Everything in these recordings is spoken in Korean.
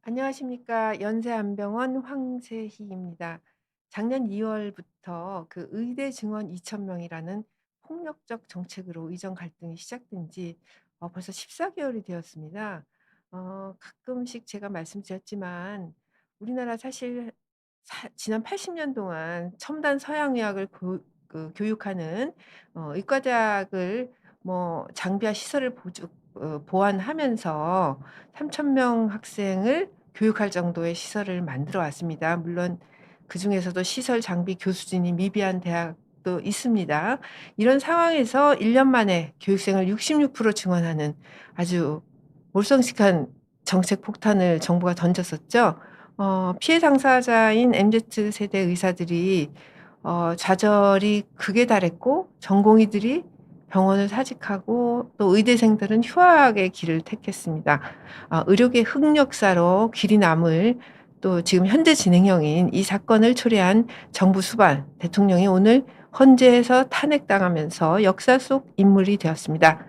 안녕하십니까. 연세안병원 황세희입니다. 작년 2월부터 그 의대 증원 2,000명이라는 폭력적 정책으로 의정 갈등이 시작된 지 벌써 14개월이 되었습니다. 가끔씩 제가 말씀드렸지만 우리나라 사실 지난 80년 동안 첨단 서양의학을 교육하는 의과대학을 뭐 장비와 시설을 보완하면서 3,000명 학생을 교육할 정도의 시설을 만들어 왔습니다. 물론 그중에서도 시설 장비 교수진이 미비한 대학도 있습니다. 이런 상황에서 1년 만에 교육생을 66% 증원하는 아주 몰상식한 정책 폭탄을 정부가 던졌었죠. 피해 당사자인 MZ 세대 의사들이 좌절이 극에 달했고, 전공의들이 병원을 사직하고 또 의대생들은 휴학의 길을 택했습니다. 의료계 흑역사로 길이 남을 또 지금 현재 진행형인 이 사건을 초래한 정부 수반 대통령이 오늘 헌재에서 탄핵당하면서 역사 속 인물이 되었습니다.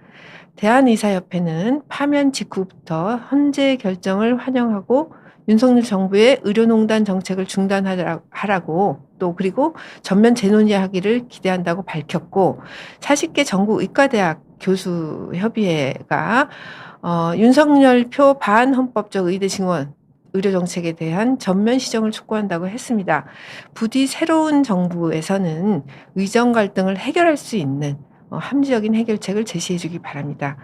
대한의사협회는 파면 직후부터 헌재 결정을 환영하고 윤석열 정부의 의료농단 정책을 중단하라고 또 그리고 전면 재논의하기를 기대한다고 밝혔고, 40개 전국 의과대학 교수협의회가 윤석열표 반헌법적 의대 증원 의료 정책에 대한 전면 시정을 촉구한다고 했습니다. 부디 새로운 정부에서는 의정 갈등을 해결할 수 있는 합리적인 해결책을 제시해 주기 바랍니다.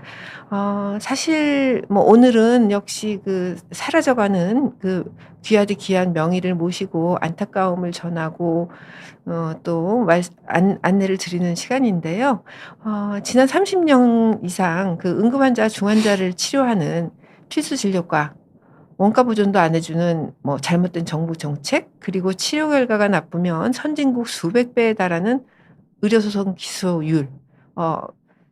사실 뭐 오늘은 역시 그 사라져가는 그 귀하디 귀한 명의를 모시고 안타까움을 전하고 또 안내를 드리는 시간인데요. 지난 30년 이상 그 응급 환자, 중환자를 치료하는 필수 진료과 원가 보존도 안 해주는 뭐 잘못된 정부 정책, 그리고 치료 결과가 나쁘면 선진국 수백 배에 달하는 의료소송 기소율, 어,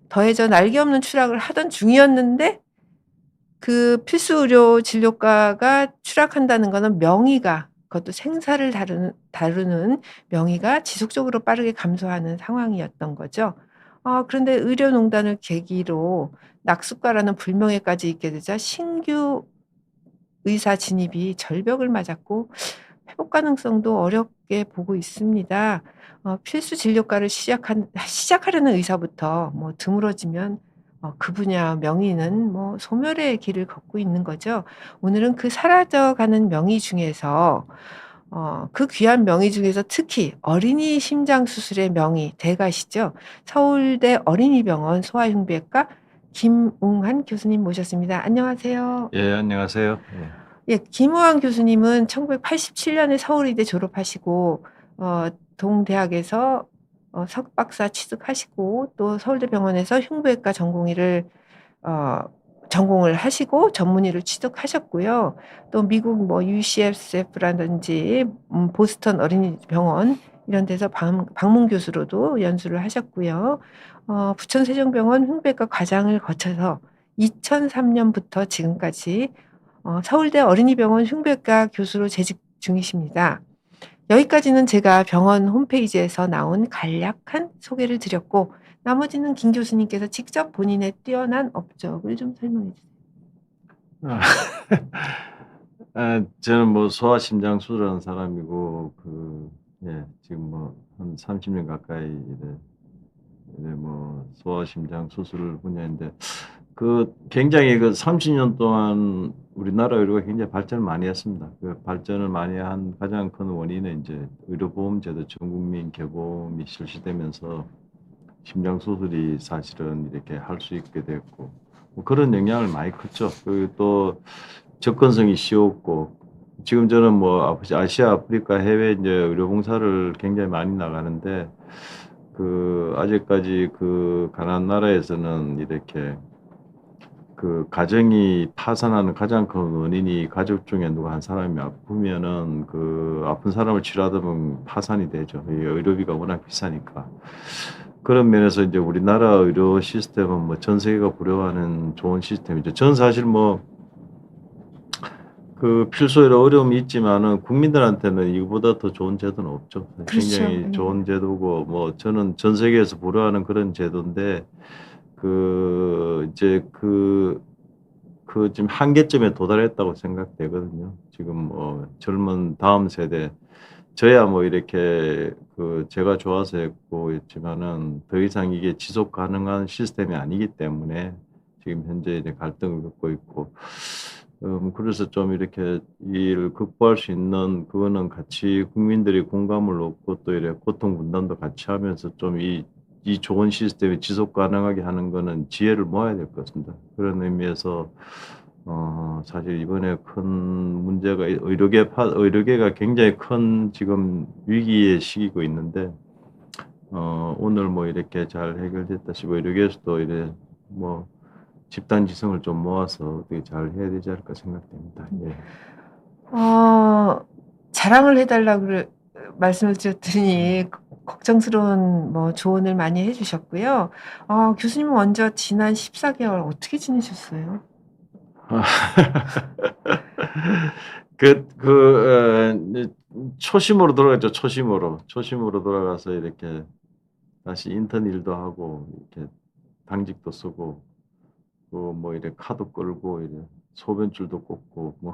더해져 날개 없는 추락을 하던 중이었는데 그 필수 의료 진료과가 추락한다는 거는 명의가, 그것도 생사를 다루는 명의가 지속적으로 빠르게 감소하는 상황이었던 거죠. 그런데 의료농단을 계기로 낙수과라는 불명예까지 있게 되자 신규 의사 진입이 절벽을 맞았고 회복 가능성도 어렵게 보고 있습니다. 필수 진료과를 시작하려는 의사부터 뭐 드물어지면 그 분야 명의는 뭐 소멸의 길을 걷고 있는 거죠. 오늘은 그 사라져가는 명의 중에서 그 귀한 명의 중에서 특히 어린이 심장 수술의 명의 대가시죠. 서울대 어린이병원 소아흉부외과 김웅한 교수님 모셨습니다. 안녕하세요. 예, 안녕하세요. 예. 예, 김우환 교수님은 1987년에 서울의대 졸업하시고 동대학에서 석박사 취득하시고 또 서울대병원에서 흉부외과 어 전공을 하시고 전문의를 취득하셨고요. 또 미국 뭐 UCSF라든지 보스턴 어린이병원 이런 데서 방문 교수로도 연수를 하셨고요. 부천세종병원 흉부외과 과장을 거쳐서 2003년부터 지금까지 서울대 어린이병원 흉부외과 교수로 재직 중이십니다. 여기까지는 제가 병원 홈페이지에서 나온 간략한 소개를 드렸고, 나머지는 김 교수님께서 직접 본인의 뛰어난 업적을 좀 설명해 주세요. 아, 저는 뭐 소아심장 수술하는 사람이고 지금 뭐 한 30년 가까이 이래 뭐 소아심장 수술 분야인데 굉장히 30년 동안 우리나라 의료가 굉장히 발전을 많이 했습니다. 그 발전을 많이 한 가장 큰 원인은 이제 의료보험제도 전국민 개보험이 실시되면서 심장 수술이 사실은 이렇게 할 수 있게 됐고 뭐 그런 영향을 많이 컸죠. 그리고 또 접근성이 쉬웠고 지금 저는 뭐 아시아, 아프리카 해외 이제 의료 봉사를 굉장히 많이 나가는데 아직까지 가난한 나라에서는 이렇게 가정이 파산하는 가장 큰 원인이 가족 중에 누가 한 사람이 아프면은 아픈 사람을 치료하다 보면 파산이 되죠. 이 의료비가 워낙 비싸니까. 그런 면에서 이제 우리나라 의료 시스템은 뭐 전 세계가 부러워하는 좋은 시스템이죠. 저는 사실 뭐 필소이로 어려움이 있지만은 국민들한테는 이거보다 더 좋은 제도는 없죠. 그렇죠. 굉장히 예. 좋은 제도고 뭐 저는 전 세계에서 부러워하는 그런 제도인데 이제 그 지금 한계점에 도달했다고 생각되거든요. 지금 뭐 젊은 다음 세대 저야 뭐 이렇게 그 제가 좋아서 했고 했지만은 더 이상 이게 지속 가능한 시스템이 아니기 때문에 지금 현재 이제 갈등을 겪고 있고 그래서 좀 이렇게 이를 극복할 수 있는 그거는 같이 국민들이 공감을 얻고 또 이래 고통 분담도 같이 하면서 좀 이 좋은 시스템이 지속 가능하게 하는 거는 지혜를 모아야 될 것 같습니다. 그런 의미에서 사실 이번에 큰 문제가 의료계가 굉장히 큰 지금 위기의 시기고 있는데 오늘 뭐 이렇게 잘 해결됐다 싶어 의료계에서도 이래 뭐 집단 지성을 좀 모아서 어떻게 잘 해야 되지 않을까 생각됩니다. 예. 자랑을 해 달라고 말씀을 드렸더니 걱정스러운 뭐 조언을 많이 해 주셨고요. 교수님은 먼저 지난 14개월 어떻게 지내셨어요? 이제 초심으로 돌아갔죠, 초심으로. 초심으로 돌아가서 이렇게 다시 인턴 일도 하고 이렇게 당직도 쓰고 뭐 이래 카드 끌고 이래 소변줄도 꽂고 뭐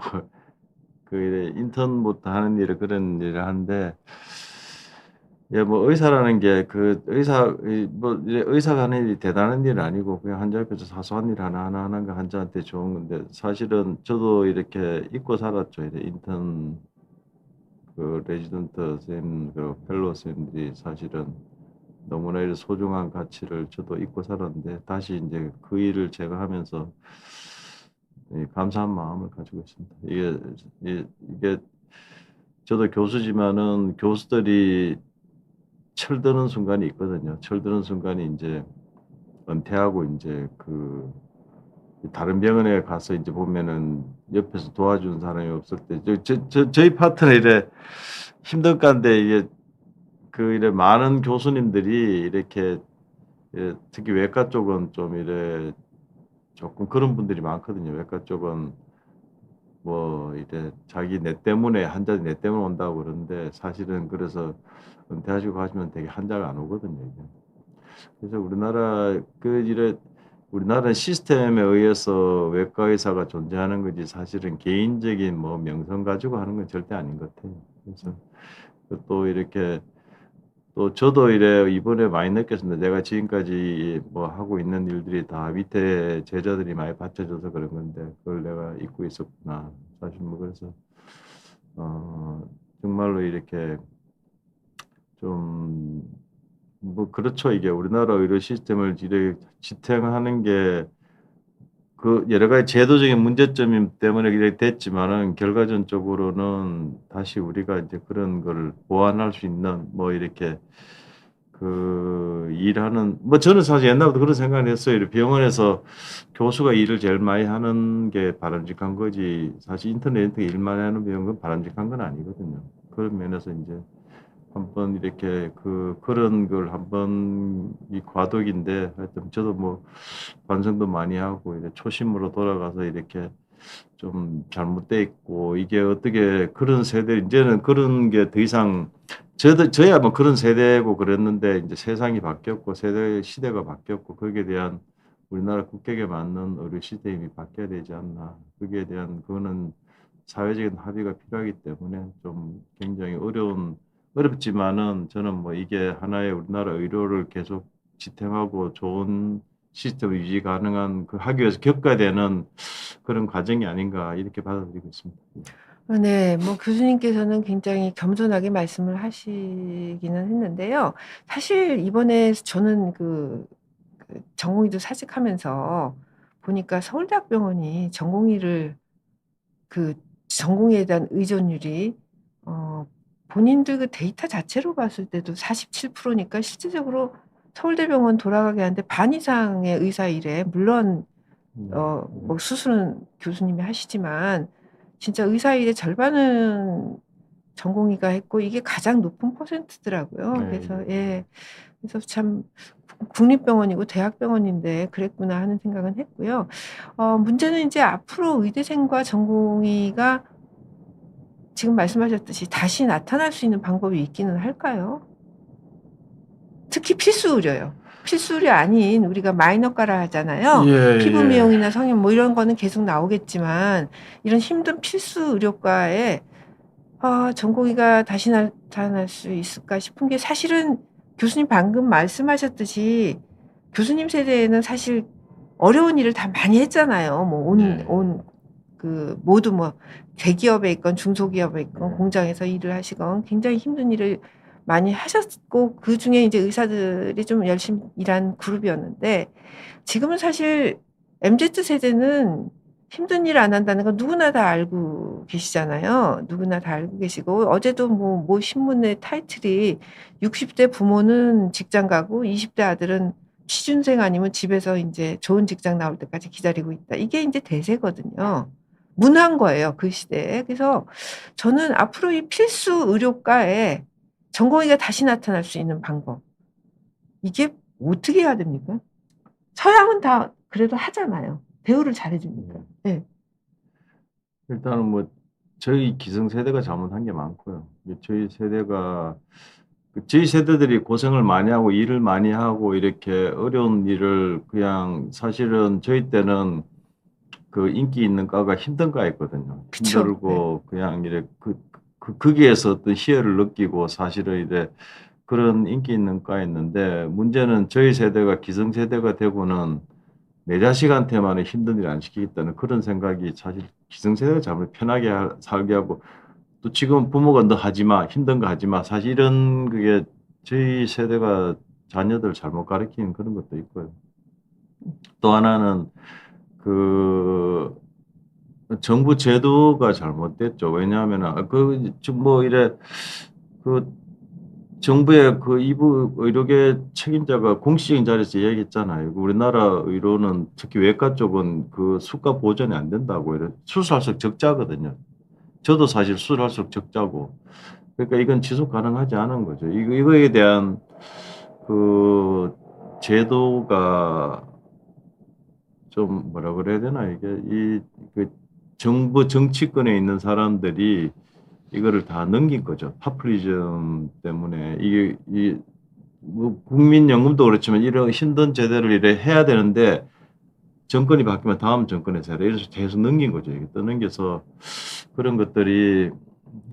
이래 인턴부터 하는 일을 그런 일을 하는데 예 뭐 의사라는 게 의사가 하는 일이 대단한 일은 아니고 그냥 환자 옆에서 사소한 일 하나하나 하는 거 환자한테 좋은 건데 사실은 저도 이렇게 잊고 살았죠. 이제 인턴 레지던트 선생님 펠로우 선생님들이 사실은 너무나 이런 소중한 가치를 저도 잊고 살았는데 다시 인제 그 일을 제가 하면서 감사한 마음을 가지고 있습니다. 이게 저도 교수지만은 교수들이 철드는 순간이 있거든요. 철드는 순간이 인제 은퇴하고 인제 다른 병원에 가서 인제 보면은 옆에서 도와주는 사람이 없을 때 저희 파트는 이래 힘들 간데 이게 이래 많은 교수님들이 이렇게 특히 외과 쪽은 좀 이래 조금 그런 분들이 많거든요. 외과 쪽은 뭐 이래 자기 환자들이 내 때문에 온다고 그러는데 사실은 그래서 은퇴하시고 가시면 되게 환자가 안 오거든요, 이게. 그래서 우리나라는 시스템에 의해서 외과 의사가 존재하는 거지 사실은 개인적인 뭐 명성 가지고 하는 건 절대 아닌 것 같아요. 그래서 또 이렇게 또 저도 이래 이번에 많이 느꼈습니다. 내가 지금까지 뭐 하고 있는 일들이 다 밑에 제자들이 많이 받쳐줘서 그런 건데 그걸 내가 잊고 있었구나. 사실 뭐 그래서 어 정말로 이렇게 좀 뭐 그렇죠. 이게 우리나라 의료 시스템을 이렇게 지탱하는 게 여러 가지 제도적인 문제점 때문에 이렇게 됐지만은 결과론적으로는 다시 우리가 이제 그런 거를 보완할 수 있는 뭐 이렇게 일하는 뭐 저는 사실 옛날부터 그런 생각을 했어요. 이렇게 병원에서 교수가 일을 제일 많이 하는 게 바람직한 거지 사실 인터넷에 일 많이 하는 병원은 바람직한 건 아니거든요. 그런 면에서 인제 한번 이렇게 그런 걸 한번 이 과도기인데 하여튼 저도 뭐 반성도 많이 하고 이제 초심으로 돌아가서 이렇게 좀 잘못돼 있고 이게 어떻게 그런 세대 인제는 그런 게 더 이상 저야 뭐 그런 세대고 그랬는데 인제 세상이 바뀌었고 시대가 바뀌었고 거기에 대한 우리나라 국격에 맞는 의료 시스템이 바뀌어야 되지 않나. 거기에 대한 그거는 사회적인 합의가 필요하기 때문에 좀 굉장히 어렵지만은 저는 뭐 이게 하나의 우리나라 의료를 계속 지탱하고 좋은 시스템을 유지 가능한 하기 위해서 겪어야 되는 그런 과정이 아닌가 이렇게 받아들이고 있습니다. 예. 네. 뭐 교수님께서는 굉장히 겸손하게 말씀을 하시기는 했는데요. 사실 이번에 저는 전공의도 사직하면서 보니까 서울대학병원이 전공의에 대한 의존율이 어 본인들 데이터 자체로 봤을 때도 47% 니까 실질적으로 서울대병원 돌아가게 하는데 반 이상의 의사 일에 물론 네. 뭐 수술은 교수님이 하시지만 진짜 의사 일의 절반은 전공의가 했고 이게 가장 높은 퍼센트더라고요. 네. 그래서 예. 그래서 참 국립병원이고 대학병원인데 그랬구나 하는 생각은 했고요. 문제는 인제 앞으로 의대생과 전공의가 지금 말씀하셨듯이 다시 나타날 수 있는 방법이 있기는 할까요? 특히 필수 의료요. 필수 의료 아닌 우리가 마이너과라 하잖아요. 예, 피부 예. 미용이나 성형 뭐 이런 거는 계속 나오겠지만 이런 힘든 필수 의료과에 전공의가 다시 나타날 수 있을까 싶은 게 사실은 교수님 방금 말씀하셨듯이 교수님 세대에는 사실 어려운 일을 다 많이 했잖아요. 뭐 예. 모두 뭐 대기업에 있건 중소기업에 있건 네. 공장에서 일을 하시건 굉장히 힘든 일을 많이 하셨고 그중에 이제 의사들이 좀 열심히 일한 그룹이었는데 지금은 사실 MZ 세대는 힘든 일 안 한다는 건 누구나 다 알고 계시잖아요. 누구나 다 알고 계시고 어제도 뭐 신문의 타이틀이 60대 부모는 직장 가고 20대 아들은 취준생 아니면 집에서 인제 좋은 직장 나올 때까지 기다리고 있다. 이게 인제 대세거든요. 문화인 거예요, 그 시대에. 그래서 저는 앞으로 이 필수 의료과에 전공의가 다시 나타날 수 있는 방법 이게 어떻게 해야 됩니까? 서양은 다 그래도 하잖아요. 대우를 잘해 주니까. 예. 일단은 뭐 저희 기성세대가 잘못한 게 많고요. 저희 세대가 저희 세대들이 고생을 많이 하고 일을 많이 하고 이렇게 어려운 일을 그냥 사실은 저희 때는 그 인기 있는 과가 힘든 과였거든요. 그쵸. 네. 힘들고 그냥 이래 거기에서 어떤 희열을 느끼고 사실은 이래 그런 인기 있는 과였는데 문제는 저희 세대가 기성세대가 되고는 내 자식한테만은 힘든 일 안 시키겠다는 그런 생각이 사실 기성세대가 잘못 편하게 살게 하고 또 지금 부모가 "너 하지 마. 힘든 거 하지 마." 사실 이런 그게 저희 세대가 자녀들 잘못 가르치는 그런 것도 있고요. 또 하나는 그 정부 제도가 잘못됐죠. 왜냐하면은 지금 뭐 이래 그 정부의 그 이부 의료계 책임자가 공식적인 자리에서 얘기했잖아요. 우리나라 의료는 특히 외과 쪽은 그 수가 보전이 안 된다고 이래 수술할수록 적자거든요. 저도 사실 수술할수록 적자고. 그러니까 이건 지속 가능하지 않은 거죠. 이거에 대한 그 제도가 좀 뭐라 그래야 되나 이게 정부 정치권에 있는 사람들이 이거를 다 넘긴 거죠. 파퓰리즘 때문에 이게 뭐 국민연금도 그렇지만 이런 힘든 제도를 이래 해야 되는데 정권이 바뀌면 다음 정권에서 해라 이래서 계속 넘긴 거죠. 이게 떠넘겨서 그런 것들이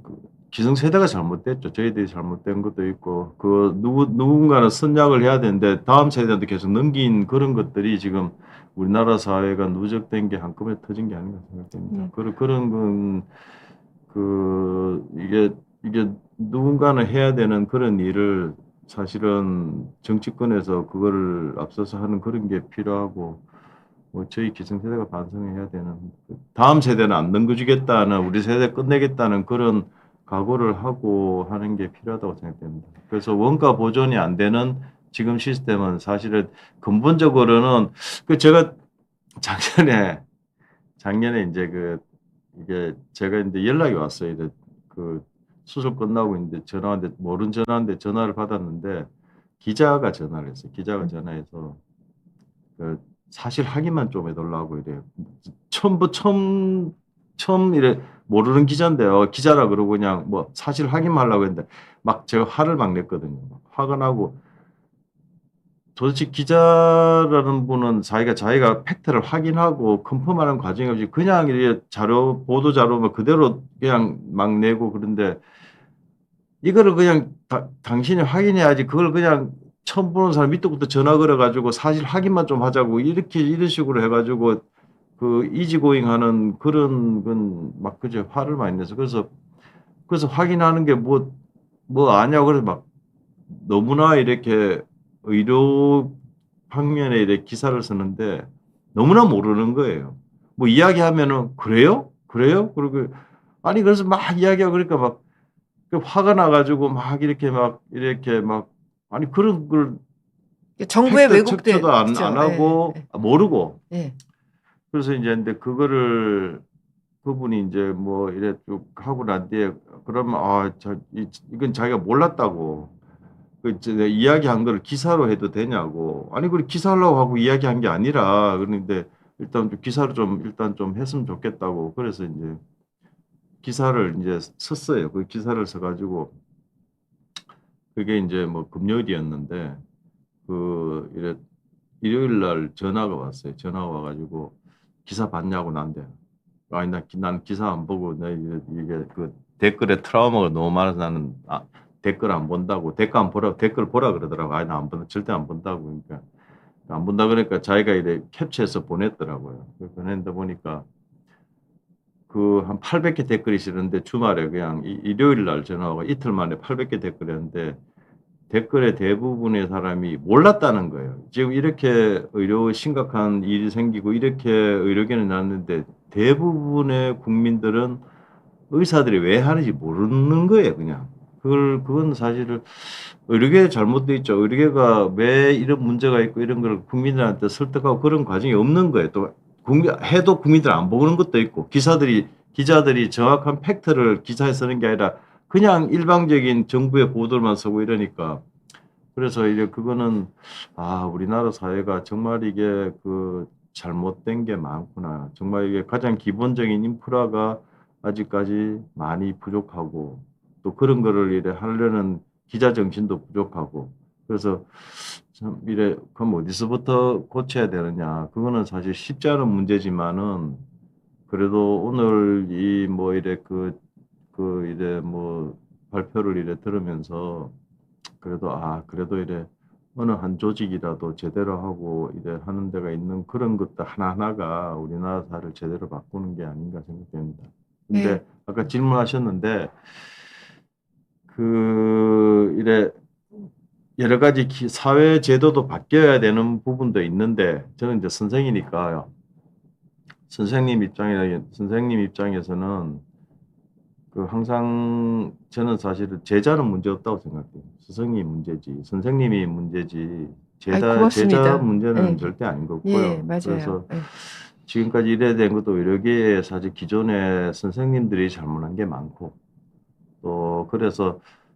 그 기성세대가 잘못됐죠. 저희들이 잘못된 것도 있고 누군가는 선약을 해야 되는데 다음 세대한테 계속 넘긴 그런 것들이 지금 우리나라 사회가 누적된 게 한꺼번에 터진 게 아닌가 생각됩니다. 그런 건 이게 누군가는 해야 되는 그런 일을 사실은 정치권에서 그거를 앞서서 하는 그런 게 필요하고 뭐 저희 기성세대가 반성해야 되는 다음 세대는 안 넘겨주겠다는 우리 세대 끝내겠다는 그런 각오를 하고 하는 게 필요하다고 생각됩니다. 그래서 원가 보존이 안 되는 지금 시스템은 사실은 근본적으로는 제가 작년에 인제 이게 제가 인제 연락이 왔어요. 이제 수술 끝나고 인제 전화 왔는데 모르는 전화인데 전화를 받았는데 기자가 전화를 했어요. 기자가 전화해서 사실 확인만 좀 해 달라고 이래요. 처음 이래 모르는 기자인데요. 기자라 그러고 그냥 뭐 사실 확인만 하려고 했는데 막 제가 화를 막 냈거든요. 화가 나고 도대체 기자라는 분은 자기가 팩트를 확인하고 컨펌하는 과정이 없이 그냥 이렇게 보도 자료만 그대로 그냥 막 내고 그런데 이거를 그냥 당신이 확인해야지 그걸 그냥 처음 보는 사람 밑도부터 전화 걸어 가지고 사실 확인만 좀 하자고 이런 식으로 해 가지고 이지고잉하는 그런 건 막 그저 화를 많이 내서 그래서 확인하는 게 뭐 아냐고 그래서 막 너무나 이렇게 의료 방면에 이렇게 기사를 쓰는데 너무나 모르는 거예요. 뭐 이야기하면은 "그래요? 그래요?" 그러고 아니 그래서 막 이야기하고 그러니까 막 화가 나 가지고 막 아니 그런 걸 정부의 팩트 체크도 왜곡된 안 그쵸. 예. 하고 모르고 예. 그래서 인제 근데 그거를 그분이 인제 뭐 이래 쭉 하고 난 뒤에 그러면 이건 자기가 몰랐다고 내가 이야기한 거를 기사로 해도 되냐고. 아니 기사하려고 하고 이야기한 게 아니라 그러는데 일단 기사로 좀 일단 좀 했으면 좋겠다고 그래서 인제 기사를 인제 썼어요. 그 기사를 써 가지고 그게 인제 뭐 금요일이었는데 이래 일요일 날 전화가 왔어요. 전화가 와가지고 기사 봤냐고 나한테. 아니 난 기사 안 보고 나 이게 그 댓글에 트라우마가 너무 많아서 나는 댓글 안 본다고 댓글 보라 그러더라고. 아니 나 안 본다 절대 안 본다고. 그러니까 안 본다 그러니까 자기가 이래 캡처해서 보냈더라고요. 보냈는데 보니까 그 한 800개 댓글이 실었는데 주말에 그냥 일요일 날 전화가 이틀 만에 800개 댓글이었는데 댓글의 대부분의 사람이 몰랐다는 거예요. 지금 이렇게 심각한 일이 생기고 이렇게 의료계는 났는데 대부분의 국민들은 의사들이 왜 하는지 모르는 거예요, 그냥. 그건 사실은 의료계에 잘못돼 있죠. 의료계가 왜 이런 문제가 있고 이런 걸 국민들한테 설득하고 그런 과정이 없는 거예요. 또 해도 국민들 안 보는 것도 있고 기자들이 정확한 팩트를 기사에 쓰는 게 아니라 그냥 일방적인 정부의 보도만 쓰고 이러니까 그래서 이제 그거는 우리나라 사회가 정말 이게 잘못된 게 많구나. 정말 이게 가장 기본적인 인프라가 아직까지 많이 부족하고 또 그런 거를 이래 하려는 기자 정신도 부족하고 그래서 참 이래 그럼 어디서부터 고쳐야 되느냐. 그거는 사실 쉽지 않은 문제지만은 그래도 오늘 이래 이래 발표를 이래 들으면서 그래도 이래 어느 한 조직이라도 제대로 하고 이래 하는 데가 있는 그런 것도 하나하나가 우리나라 사회를 제대로 바꾸는 게 아닌가 생각됩니다. 근데 네. 아까 질문하셨는데 이래 여러 가지 사회 제도도 바뀌어야 되는 부분도 있는데 저는 이제 선생이니까요. 선생님 입장에서는 항상 저는 사실은 제자는 문제 없다고 생각해요. 스승이 문제지, 선생님이 문제지, 아이, 제자 고맙습니다. 문제는 예. 절대 아닌 것 예, 같고요. 맞아요. 그래서 예. 지금까지 이래 된 것도 의료계에 사실 기존의 선생님들이 잘못한 게 많고 또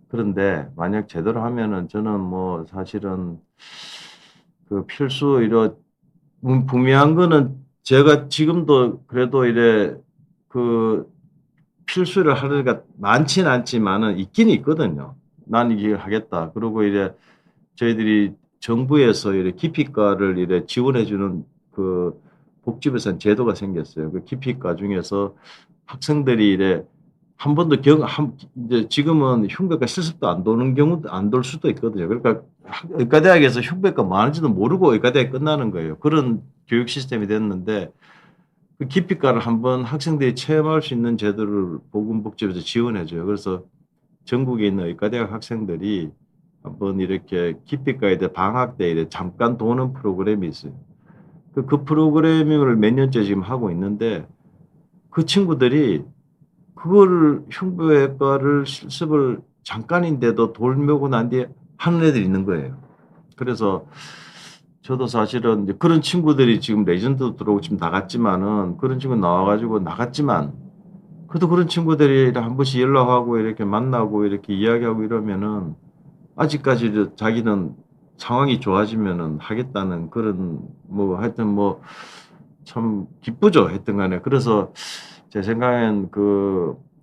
그런데 만약 제대로 하면은 저는 사실은 필수 의료 분명한 거는 제가 지금도 그래도 이래 필수를 하려니까 많진 않지만은 있긴 있거든요. 난 이걸 하겠다. 그리고 이제 저희들이 정부에서 이래 기피과를 이래 지원해 주는 복지부에서는 제도가 생겼어요. 그 기피과 중에서 학생들이 이래 한 번도 이제 지금은 흉배과 실습도 안 도는 경우도 안 돌 수도 있거든요. 그러니까 의과대학에서 흉배과 뭐 하는지도 모르고 의과대학이 끝나는 거예요. 그런 교육 시스템이 됐는데 그 기피과를 한번 학생들이 체험할 수 있는 제도를 보건복지부에서 지원해줘요. 그래서 전국에 있는 의과대학 학생들이 한번 이렇게 기피과에 대해 방학 때 이래 잠깐 도는 프로그램이 있어요. 그 프로그램을 몇 년째 지금 하고 있는데 그 친구들이 그거를 흉부외과를 실습을 잠깐인데도 돌면고 난 뒤에 하는 애들이 있는 거예요. 그래서 저도 사실은 이제 그런 친구들이 지금 레전드 들어오고 지금 나갔지만은 그런 친구 나와가지고 나갔지만 그래도 그런 친구들이 한 번씩 연락하고 이렇게 만나고 이렇게 이야기하고 이러면은 아직까지 자기는 상황이 좋아지면은 하겠다는 그런 하여튼 참 기쁘죠. 하여튼 간에. 그래서 제 생각엔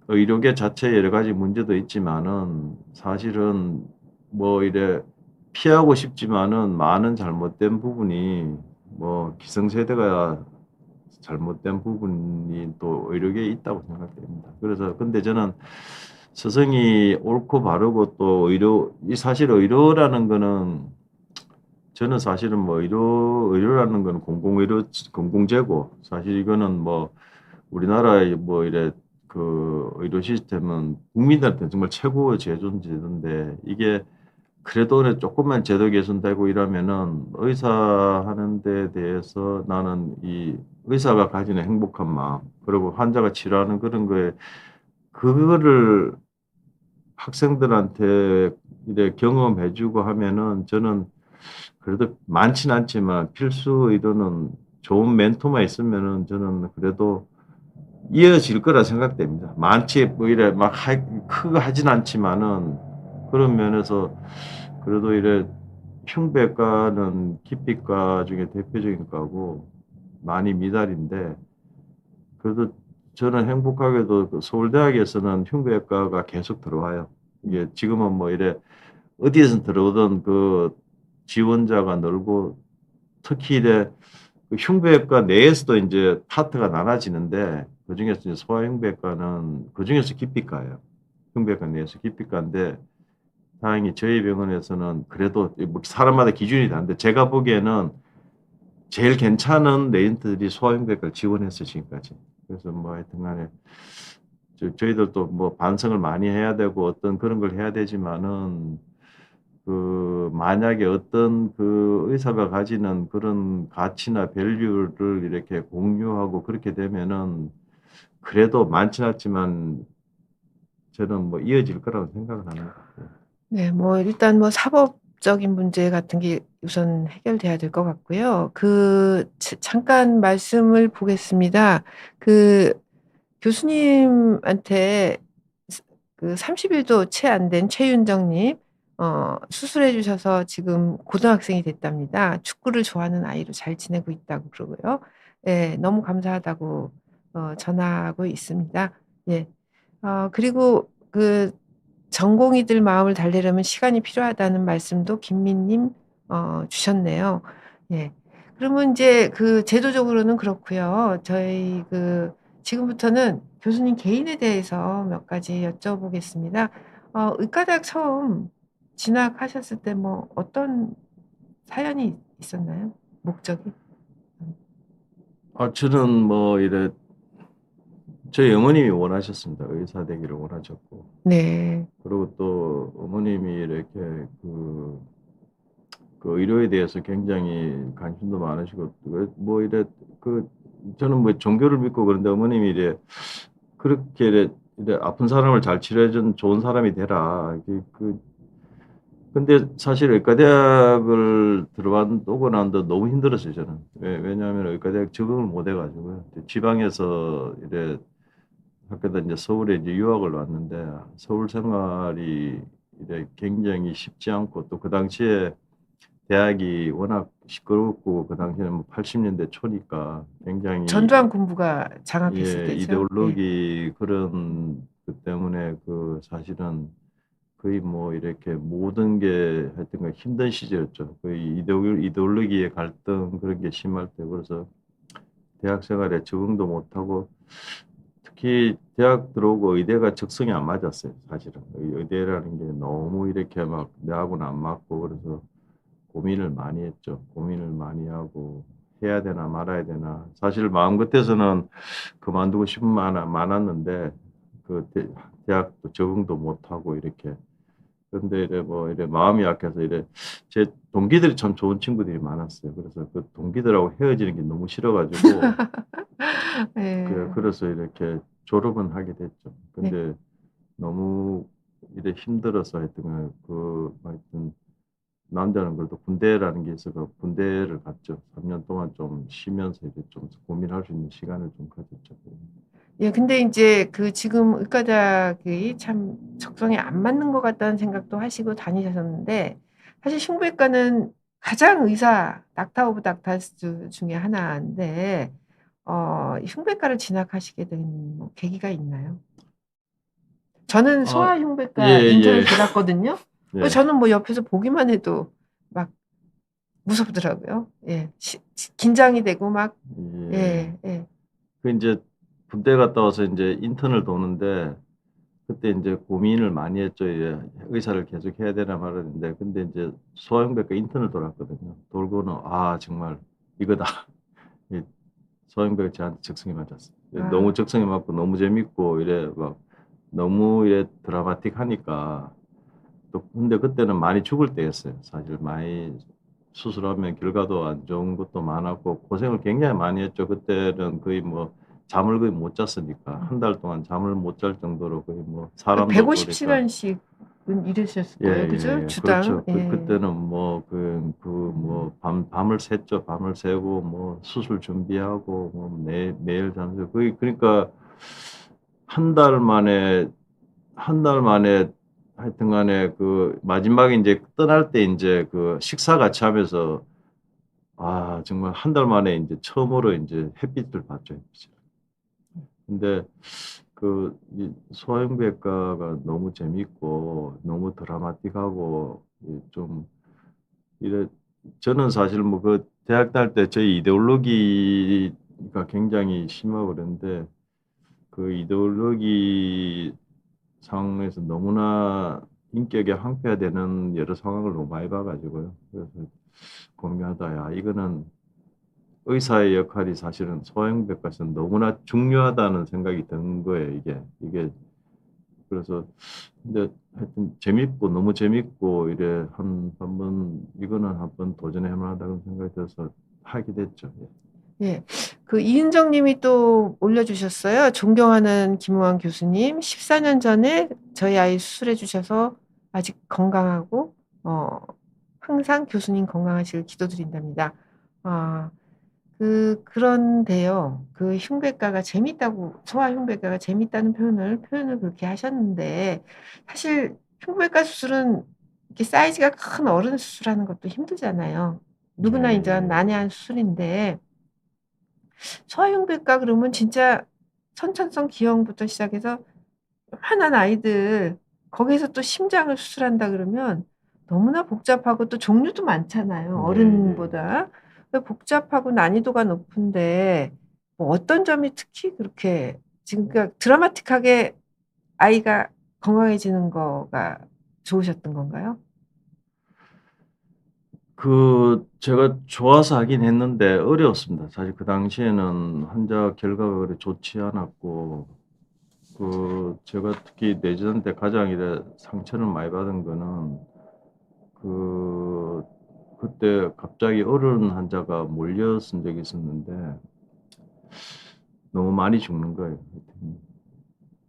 의료계 자체에 여러 가지 문제도 있지만은 사실은 이래 피하고 싶지만은 많은 잘못된 부분이 기성세대가 잘못된 부분이 또 의료계에 있다고 생각됩니다. 그래서 근데 저는 스승이 옳고 바르고 또 사실 의료라는 거는 저는 사실은 의료라는 거는 공공재고 사실 이거는 우리나라의 이래 의료 시스템은 국민들한테 정말 최고의 제도인데 이게 그래도 조금만 제도 개선되고 이러면은 의사 하는 데 대해서 나는 이 의사가 가지는 행복한 마음 그리고 환자가 치료하는 그런 거에 그거를 학생들한테 이래 경험해 주고 하면은 저는 그래도 많진 않지만 필수 의료는 좋은 멘토만 있으면은 저는 그래도 이어질 거라 생각됩니다. 많지 이래 크게 하진 않지만은 그런 면에서 그래도 이래 흉배과는 기피과 중에 대표적인 과고 많이 미달인데 그래도 저는 행복하게도 서울대학에서는 흉배과가 계속 들어와요. 이게 지금은 이래 어디에서 들어오던 지원자가 늘고 특히 이제 그 흉부외과 내에서도 인제 파트가 나눠지는데 그중에서 이제 소아흉부외과는 그중에서 기피과예요. 흉부외과 내에서 기피과인데 다행히 저희 병원에서는 그래도 이 뭐 사람마다 기준이 다른데 제가 보기에는 제일 괜찮은 레인트들이 소아흉부외과를 지원했어요 지금까지. 그래서 뭐 하여튼 간에 저희들도 뭐 반성을 많이 해야 되고 어떤 그런 걸 해야 되지만은 그 만약에 어떤 그 의사가 가지는 그런 가치나 밸류를 이렇게 공유하고 그렇게 되면은 그래도 많지는 않지만 저는 뭐 이어질 거라고 생각을 합니다. 예. 네. 뭐 일단 뭐 사법적인 문제 같은 게 우선 해결돼야 될 것 같고요. 잠깐 말씀을 보겠습니다. 그 교수님한테 그 30 일도 채 안 된 최윤정 님 수술해 주셔서 지금 고등학생이 됐답니다. 축구를 좋아하는 아이로 잘 지내고 있다고 그러고요. 예. 너무 감사하다고 전하고 있습니다. 예. 그리고 전공의들 마음을 달래려면 시간이 필요하다는 말씀도 김민 님 주셨네요. 예. 그러면 인제 제도적으로는 그렇고요. 저희 지금부터는 교수님 개인에 대해서 몇 가지 여쭤보겠습니다. 의과대학 처음 진학하셨을 때 뭐 어떤 사연이 있었나요? 목적이? 음. 저는 뭐 이래 저희 어머님이 원하셨습니다. 의사 되기를 원하셨고. 네. 그리고 또 어머님이 이렇게 그 의료에 대해서 굉장히 관심도 많으시고 뭐 이래 저는 뭐 종교를 믿고 그런데 어머님이 그렇게 이래 아픈 사람을 잘 치료해 준 좋은 사람이 되라. 근데 사실 의과대학을 오고 난도 너무 힘들었어요 저는. 왜냐하면 의과대학 적응을 못 해 가지고요. 지방에서 학교다 인제 서울에 이제 유학을 왔는데 서울 생활이 굉장히 쉽지 않고 또 그 당시에 대학이 워낙 시끄럽고 그 당시에는 뭐 80 년대 초니까 굉장히 전두환 군부가 장악했을 예 때죠. 예. 이데올로기 그런 때문에 사실은 거의 뭐 이렇게 모든 게 하여튼간 힘든 시절이었죠. 거의 이데올로기의 갈등 그런 게 심할 때 그래서 대학 생활에 적응도 못하고 특히 대학 들어오고 의대가 적성이 안 맞았어요 사실은. 의대라는 게 너무 이렇게 막 내하고는 안 맞고 그래서 고민을 많이 했죠. 고민을 많이 하고 '해야 되나 말아야 되나.' 사실 마음 끝에서는 그만두고 싶은 많았는데 대학도 적응도 못하고 이렇게 그런데 마음이 약해서 제 동기들이 참 좋은 친구들이 많았어요. 그래서 그 동기들하고 헤어지는 게 너무 싫어 가지고 예. 그래서 이렇게 졸업은 하게 됐죠. 네. 근데 너무 힘들어서 하여튼 하여튼 남자는 그래도 군대라는 게 있어서 군대를 갔죠. 3년 동안 좀 쉬면서 좀 고민할 수 있는 시간을 좀 가졌죠. 예 근데 인제 지금 의과대학이 참 적성에 안 맞는 것 같다는 생각도 하시고 다니셨는데 사실 흉부외과는 가장 의사 닥터 오브 닥터스 중에 하나인데 흉부외과를 진학하시게 된 뭐 계기가 있나요? 저는 아 소아흉부외과 인턴을 예예. 돌았거든요. 네. 저는 뭐 옆에서 보기만 해도 막 무섭더라고요. 예. 긴장이 되고 막 예. 예 예. 인제 군대 갔다 와서 인제 인턴을 도는데 그때 인제 고민을 많이 했죠. 의사를 계속 해야 되나 말아야 되는데 근데 인제 소아용배과 인턴을 돌았거든요. 돌고는 '아 정말 이거다.' 이 소아용배가 저한테 적성에 맞았어요. 너무 아. 적성에 맞고 너무 재밌고 막 너무 드라마틱하니까 또 근데 그때는 많이 죽을 때였어요. 사실 많이 수술하면 결과도 안 좋은 것도 많았고 고생을 굉장히 많이 했죠. 그때는 거의 뭐 잠을 거의 못 잤으니까. 한 달 동안 잠을 못 잘 정도로 거의 뭐 사람도 150 보니까 시간씩은 일하셨을 거예요. 그죠? 예예예. 주당. 그렇죠. 예. 그때는 뭐 밤을 샜죠. 밤을 새고 뭐 수술 준비하고 뭐 매일 잠새 거의 그러니까 한 달 만에 하여튼 간에 마지막에 인제 떠날 때 인제 식사 같이 하면서 정말 한 달 만에 인제 처음으로 인제 햇빛을 봤죠, 햇빛을. 근데 이 소아용비외과가 너무 재밌고 너무 드라마틱하고 좀 이래 저는 사실 뭐 그 대학 다닐 때 저희 이데올로기가 굉장히 심하고 그랬는데 그 이데올로기 상황에서 너무나 인격에 항폐화되는 여러 상황을 너무 많이 봐 가지고요. 그래서 고민하다 '야 이거는 의사의 역할이 사실은 소아용백과에서는 너무나 중요하다.'는 생각이 든 거예요 이게. 이게 그래서 근데 하여튼 재밌고 너무 재밌고 이래 한번 '이거는 한번 도전해 볼 만하다.' 그런 생각이 들어서 하게 됐죠. 예. 예. 그 이은정 님이 또 올려주셨어요. 존경하는 김우환 교수님, 14년 전에 저희 아이 수술해 주셔서 아직 건강하고 항상 교수님 건강하시길 기도드린답니다. 아, 그런데요. 그 흉배가가 재밌다고, 소아 흉배가가 재밌다는 표현을 그렇게 하셨는데, 사실 흉배가 수술은 이렇게 사이즈가 큰 어른 수술하는 것도 힘들잖아요. 누구나 이제 예예. 난해한 수술인데, 소아흉배과 그러면 진짜 선천성 기형부터 시작해서 요만한 아이들 거기에서 또 심장을 수술한다 그러면 너무나 복잡하고 또 종류도 많잖아요, 예예. 어른보다. 복잡하고 난이도가 높은데 뭐 어떤 점이 특히 그렇게 지금 그러니까 드라마틱하게 아이가 건강해지는 거가 좋으셨던 건가요? 제가 좋아서 하긴 했는데 어려웠습니다. 사실 그 당시에는 환자 결과가 그리 좋지 않았고 제가 특히 내전 때 가장 이래 상처를 많이 받은 거는 그 그때 갑자기 어른 환자가 몰려선 적이 있었는데 너무 많이 죽는 거예요. 하여튼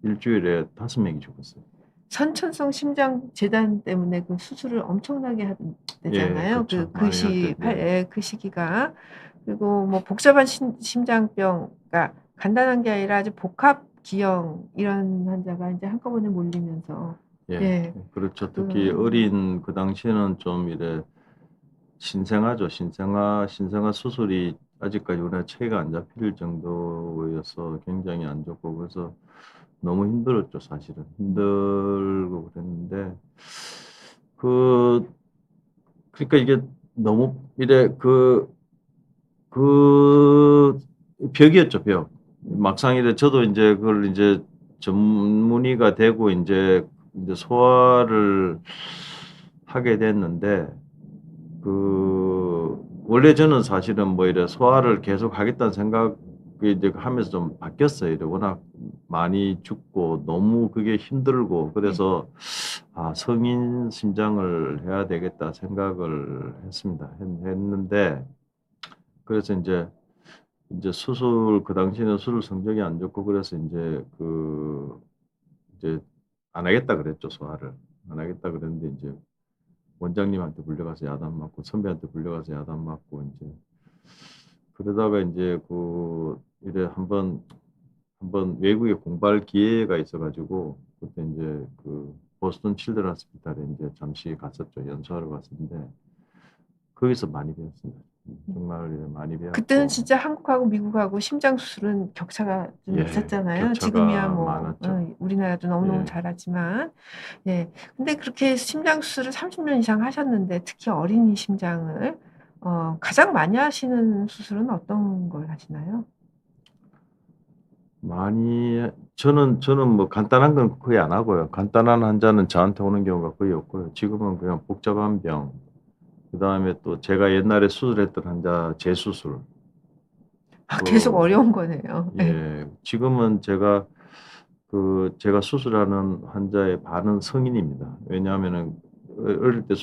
일주일에 5명이 죽었어요. 선천성 심장 재단 때문에 그 수술을 엄청나게 예. 하대잖아요. 그쵸. 많이 할 때 예. 그 시기가. 그리고 뭐 복잡한 심장병, 그러니까 간단한 게 아니라 아주 복합 기형 이런 환자가 이제 한꺼번에 몰리면서 예. 예. 그렇죠. 특히 어린 그 당시에는 좀 이래 신생아죠. 신생아 수술이 아직까지 우리나라 체계가 안 잡힐 정도여서 굉장히 안 좋고 그래서 너무 힘들었죠 사실은. 힘들고 그랬는데 그 그러니까 이게 너무 이래 그 벽이었죠, 벽. 막상 이래 저도 인제 그걸 인제 전문의가 되고 인제 소화를 하게 됐는데 원래 저는 사실은 뭐 이래 소화를 계속 하겠다는 생각이 이제 하면서 좀 바뀌었어요. 이래 워낙 많이 죽고 너무 그게 힘들고 그래서 '아 성인 심장을 해야 되겠다.' 생각을 했습니다. 했는데 그래서 인제 수술 그 당시에는 수술 성적이 안 좋고 그래서 이제 "안 하겠다." 그랬죠, 소화를. "안 하겠다." 그랬는데 인제 원장님한테 불려가서 야단 맞고 선배한테 불려가서 야단 맞고 인제 그러다가 인제 이래 한번 외국에 공부할 기회가 있어 가지고 그때 인제 보스턴 칠드런 호스피탈에 인제 잠시 갔었죠. 연수하러 갔었는데 거기서 많이 배웠습니다. 정말 예 많이 그때는 배웠고 진짜 한국하고 미국하고 심장 수술은 격차가 좀 예 있었잖아요. 지금이야 격차가 뭐 많았죠. 우리나라도 너무너무 예. 잘하지만. 예. 근데 그렇게 심장 수술을 30년 이상 하셨는데 특히 어린이 심장을 가장 많이 하시는 수술은 어떤 걸 하시나요? 많이 저는 뭐 간단한 건 거의 안 하고요. 간단한 환자는 저한테 오는 경우가 거의 없고요. 지금은 그냥 복잡한 병 그다음에 또 제가 옛날에 수술했던 환자 재수술 계속 그 어려운 거네요. 예. 예. 지금은 제가 수술하는 환자의 반은 성인입니다. 왜냐하면은 어릴 때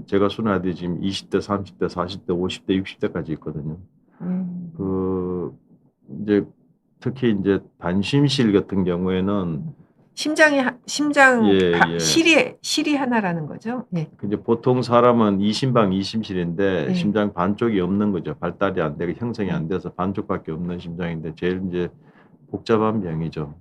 제가 수술할 때 지금 20 대, 30 대, 40 대, 50 대, 60 대까지 있거든요. 음. 그 인제 특히 인제 단심실 같은 경우에는 심장 예예. 실이 하나라는 거죠? 예. 이제 보통 사람은 이심방 이심실인데 예. 심장 반쪽이 없는 거죠. 발달이 안 되고 형성이 예. 안 돼서 반쪽밖에 없는 심장인데 제일 인제 복잡한 병이죠.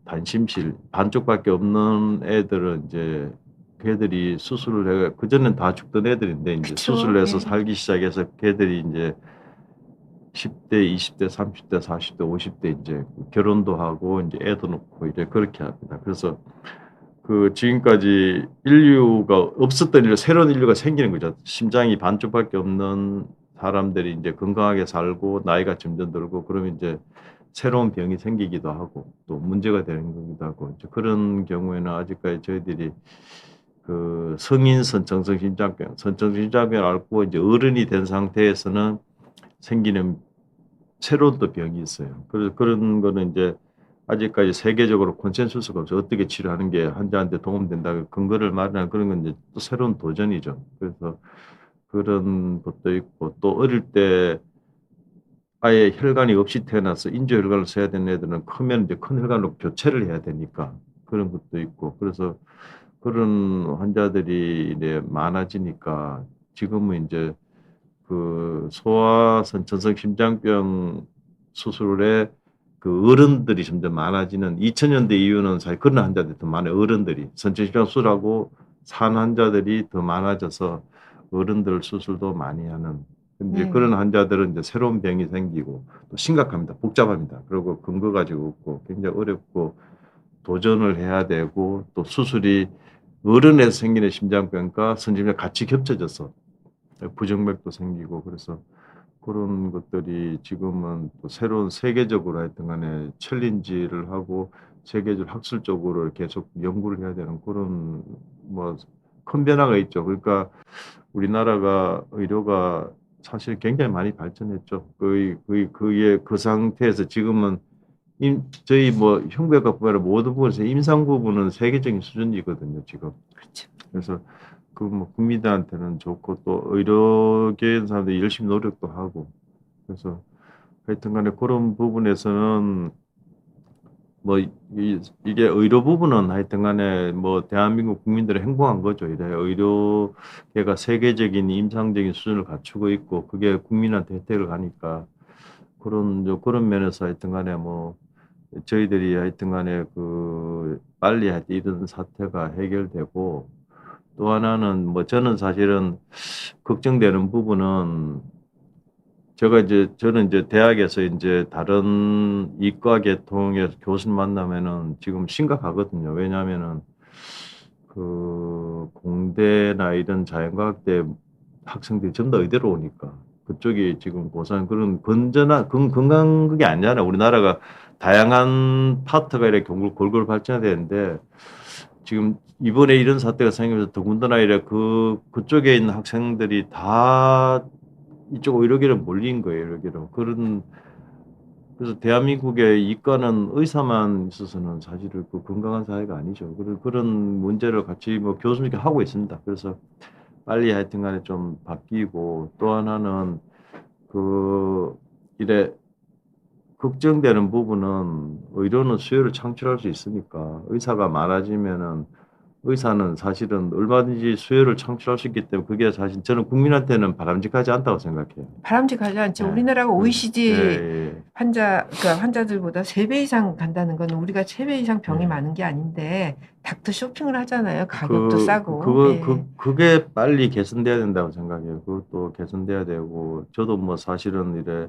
단심실 반쪽밖에 없는 애들은 인제 걔들이 수술을 해 그전엔 다 죽던 애들인데 인제 그쵸. 수술을 해서 예. 살기 시작해서 걔들이 인제 10 대, 20 대, 30 대, 40 대, 50대 인제 결혼도 하고 인제 애도 낳고 이제 그렇게 합니다. 그래서 지금까지 인류가 없었던 인류, 새로운 인류가 생기는 거죠. 심장이 반쪽밖에 없는 사람들이 이제 건강하게 살고 나이가 점점 들고 그러면 이제 새로운 병이 생기기도 하고 또 문제가 되는 거기도 하고 이제 그런 경우에는 아직까지 저희들이 성인 선천성 심장병을 앓고 이제 어른이 된 상태에서는 생기는 새로운 또 병이 있어요. 그래서 그런 거는 이제 아직까지 세계적으로 콘센서스가 없어요. 어떻게 치료하는 게 환자한테 도움된다 근거를 마련하는 그런 건 이제 또 새로운 도전이죠. 그래서 그런 것도 있고 또 어릴 때 아예 혈관이 없이 태어나서 인조혈관을 써야 되는 애들은 크면 이제 큰 혈관으로 교체를 해야 되니까 그런 것도 있고 그래서 그런 환자들이 이제 많아지니까 지금은 이제 소아선천성 심장병 수술에 어른들이 점점 많아지는 2000년대 이후는 사실 그런 환자들이 더 많아요. 어른들이 선천심장 수술하고 산 환자들이 더 많아져서 어른들 수술도 많이 하는. 근데 이제 그런 네. 환자들은 이제 새로운 병이 생기고 또 심각합니다. 복잡합니다. 그리고 근거 가지고 없고 굉장히 어렵고 도전을 해야 되고 또 수술이 어른에서 생기는 심장병과 선천심장 같이 겹쳐져서 부정맥도 생기고 그래서 그런 것들이 지금은 또 새로운 세계적으로 하여튼 간에 챌린지를 하고 세계적 학술적으로 계속 연구를 해야 되는 그런 뭐 큰 변화가 있죠. 그러니까 우리나라가 의료가 사실 굉장히 많이 발전했죠. 그게 그 상태에서 지금은 저희 뭐 흉부외과뿐만 아니라 모든 부분에서 임상 부분은 세계적인 수준이거든요, 지금. 그렇죠. 그래서 뭐 국민들한테는 좋고 또 의료계인 사람들이 열심히 노력도 하고 그래서 하여튼 간에 그런 부분에서는 뭐 이게 의료 부분은 하여튼 간에 뭐 대한민국 국민들이 행복한 거죠. 이래 의료계가 세계적인 임상적인 수준을 갖추고 있고 그게 국민한테 혜택을 가니까 그런 면에서 하여튼 간에 뭐 저희들이 하여튼 간에 빨리 하여튼 이런 사태가 해결되고 또 하나는 뭐 저는 사실은 걱정되는 부분은 저는 이제 대학에서 이제 다른 이과 계통의 교수님 만나면은 지금 심각하거든요. 왜냐하면은 공대나 이런 자연과학대 학생들이 전부 다 의대로 오니까 그쪽이 지금 고사는 그런 건전한 건강한 그게 아니잖아요. 우리나라가 다양한 파트가 이렇게 골고루 발전해야 되는데 지금 이번에 이런 사태가 생기면서 더군다나 그쪽에 있는 학생들이 다 이쪽 의료계로 몰린 거예요, 의료계로. 그래서 대한민국의 이과는 의사만 있어서는 사실은 건강한 사회가 아니죠. 그런 문제를 같이 뭐 교수님께 하고 있습니다. 그래서 빨리 하여튼 간에 좀 바뀌고 또 하나는 이래 걱정되는 부분은 의료는 수요를 창출할 수 있으니까 의사가 많아지면은 의사는 사실은 얼마든지 수요를 창출할 수 있기 때문에 그게 사실 저는 국민한테는 바람직하지 않다고 생각해요. 바람직하지 않죠. 예. 우리나라가 OECD 예예. 그러니까 환자들보다 3배 이상 간다는 거는 우리가 3배 이상 병이 예. 많은 게 아닌데 닥터 쇼핑을 하잖아요. 가격도 싸고. 예. 그게 빨리 개선돼야 된다고 생각해요. 그것도 개선돼야 되고 저도 뭐 사실은 이래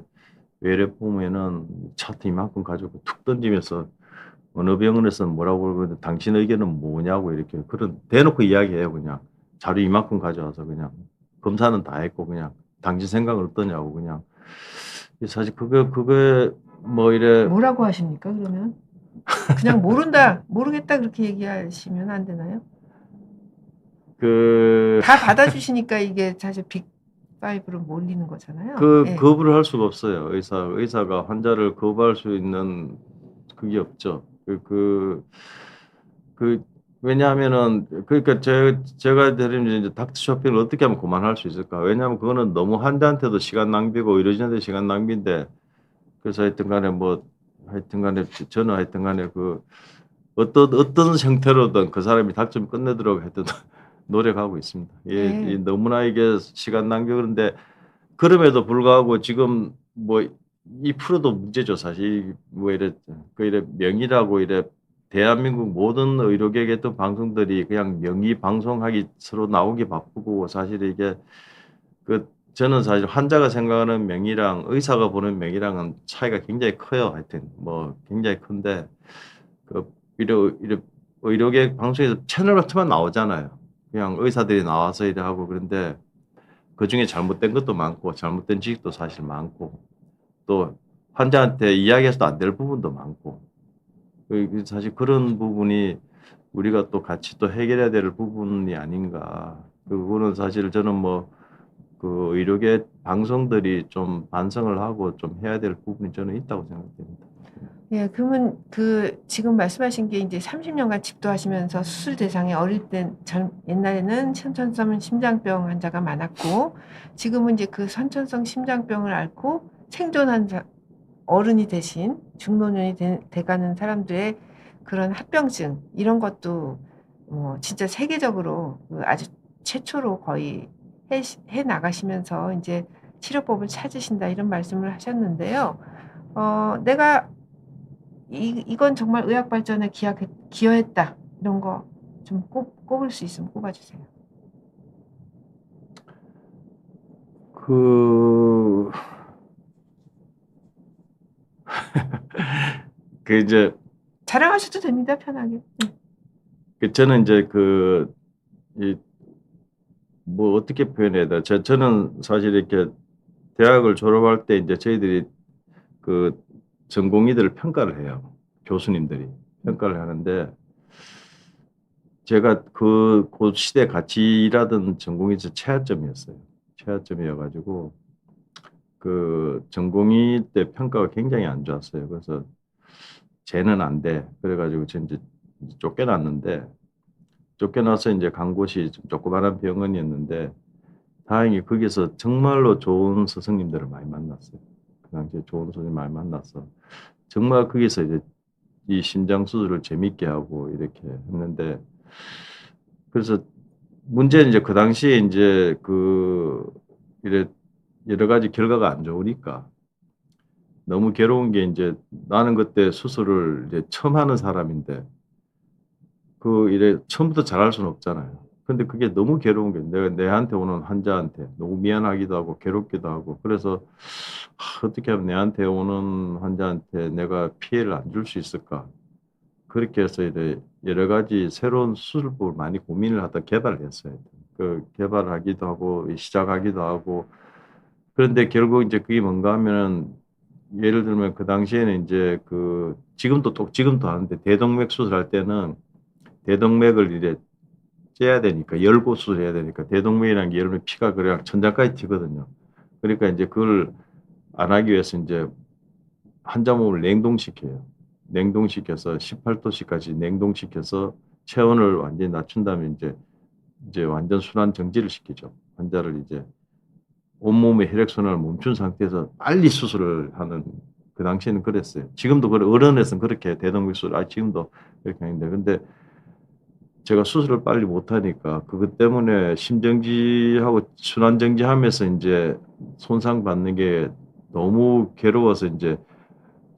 외래 보면은 차트 이만큼 가지고 툭 던지면서 어느 병원에서는 뭐라고 그러는데 당신 의견은 뭐냐고 이렇게 대놓고 이야기해요, 그냥. 자료 이만큼 가져와서 그냥. 검사는 다 했고 그냥 당신 생각은 어떠냐고 그냥. 사실 그게 뭐 이래 뭐라고 하십니까 그러면? 그냥 모른다, 모르겠다 그렇게 얘기하시면 안 되나요? 다 받아주시니까 이게 사실 빅5로 몰리는 거잖아요. 예. 거부를 할 수가 없어요. 의사가 환자를 거부할 수 있는 그게 없죠. 왜냐하면은 그러니까 제가 드리는 이제 닥터 쇼핑을 어떻게 하면 그만할 수 있을까? 왜냐하면 그거는 너무 환자한테도 시간 낭비고 의료진한테 시간 낭비인데 그래서 하여튼 간에 저는 하여튼 간에 어떤 형태로든 그 사람이 닥치면 끝내도록 하여튼 노력하고 있습니다. 네. 너무나 이게 시간 낭비 그런데 그럼에도 불구하고 지금 뭐 2%도 문제죠, 사실. 뭐 이래 명의라고 이래 대한민국 모든 의료계 계통 방송들이 그냥 명의 방송하기 서로 나오기 바쁘고 사실 이게 저는 사실 환자가 생각하는 명의랑 의사가 보는 명의랑은 차이가 굉장히 커요. 하여튼 뭐 굉장히 큰데 이래 의료계 방송에서 채널 같은 만 나오잖아요. 그냥 의사들이 나와서 이래 하고 그런데 그중에 잘못된 것도 많고 잘못된 지식도 사실 많고 또 환자한테 이야기해서도 안 될 부분도 많고 사실 그런 부분이 우리가 또 같이 또 해결해야 될 부분이 아닌가. 그거는 사실 저는 뭐 그 의료계 방송들이 좀 반성을 하고 좀 해야 될 부분이 저는 있다고 생각됩니다. 예, 그러면 지금 말씀하신 게 이제 30년간 집도하시면서 수술 대상이 어릴 땐 옛날에는 선천성 심장병 환자가 많았고 지금은 이제 그 선천성 심장병을 앓고 생존한 어른이 되신 중노년이 돼가는 사람들의 그런 합병증 이런 것도 진짜 세계적으로 아주 최초로 거의 해 나가시면서 이제 치료법을 찾으신다 이런 말씀을 하셨는데요. 내가 이건 정말 의학 발전에 기여했다 이런 거 좀 꼽을 수 있으면 꼽아주세요. 그 이제 자랑하셔도 됩니다, 편하게. 저는 이제 뭐 어떻게 표현해야 되나. 저는 사실 이렇게 대학을 졸업할 때 이제 저희들이 그 전공의들을 평가를 해요. 교수님들이 평가를 하는데 제가 그 시대 같이 일하던 전공의에서 최하점이었어요. 최하점이어가지고 그 전공의 때 평가가 굉장히 안 좋았어요. 그래서 쟤는 안 돼. 그래가지고 저 이제 쫓겨났는데 쫓겨나서 이제 간 곳이 좀 조그마한 병원이었는데 다행히 거기서 정말로 좋은 스승님들을 많이 만났어요. 그 당시에 좋은 스승님 많이 만났어. 정말 거기서 이제 이 심장 수술을 재밌게 하고 이렇게 했는데 그래서 문제는 이제 그 당시에 이제 이래 여러 가지 결과가 안 좋으니까 너무 괴로운 게 이제 나는 그때 수술을 이제 처음 하는 사람인데 이래 처음부터 잘할 수는 없잖아요. 근데 그게 너무 괴로운 게 내한테 오는 환자한테 너무 미안하기도 하고 괴롭기도 하고 그래서 어떻게 하면 내한테 오는 환자한테 내가 피해를 안 줄 수 있을까? 그렇게 해서 이제 여러 가지 새로운 수술법을 많이 고민을 하다 개발을 했어요. 개발하기도 하고 시작하기도 하고 그런데 결국 이제 그게 뭔가 하면은 예를 들면 그 당시에는 이제 지금도 하는데 대동맥 수술할 때는 대동맥을 이제 째야 되니까 열고 수술해야 되니까 대동맥이라는 게 여러분 피가 그래야 천장까지 튀거든요. 그러니까 이제 그걸 안 하기 위해서 이제 환자 몸을 냉동시켜요. 냉동시켜서 18도씨까지 냉동시켜서 체온을 완전히 낮춘 다음에 이제 완전 순환 정지를 시키죠. 환자를 이제 온몸의 혈액순환을 멈춘 상태에서 빨리 수술을 하는 그 당시에는 그랬어요. 지금도 어른에서는 그렇게 대동맥 수술 지금도 그렇게 하는데 근데 제가 수술을 빨리 못하니까 그것 때문에 심정지하고 순환정지하면서 이제 손상받는 게 너무 괴로워서 이제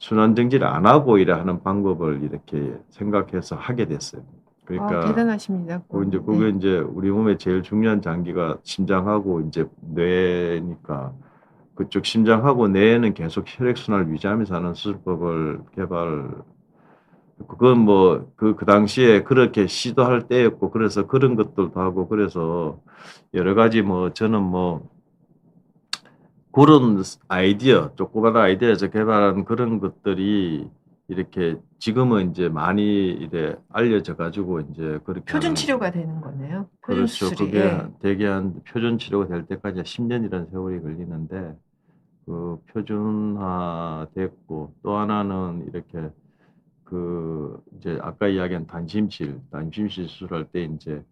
순환정지를 안 하고 이래 하는 방법을 이렇게 생각해서 하게 됐어요. 그러니까 대단하십니다. 그게 이제 우리 몸에 제일 중요한 장기가 심장하고 이제 뇌니까 그쪽 심장하고 뇌에는 계속 혈액순환을 유지하면서 하는 수술법을 그건 뭐 그 당시에 그렇게 시도할 때였고 그래서 그런 것들도 하고 그래서 여러 가지 뭐 저는 뭐 그런 조그마한 아이디어에서 개발한 그런 것들이 이렇게 지금은 이제 많이 이래 알려져 가지고 이제 그렇게 표준 하는 치료가 되는 거네요. 표준 그렇죠. 수술이. 그게 예. 대개 한 표준 치료가 될 때까지 10년이라는 세월이 걸리는데 표준화됐고 또 하나는 이렇게 이제 아까 이야기한 단심실 수술할 때 인제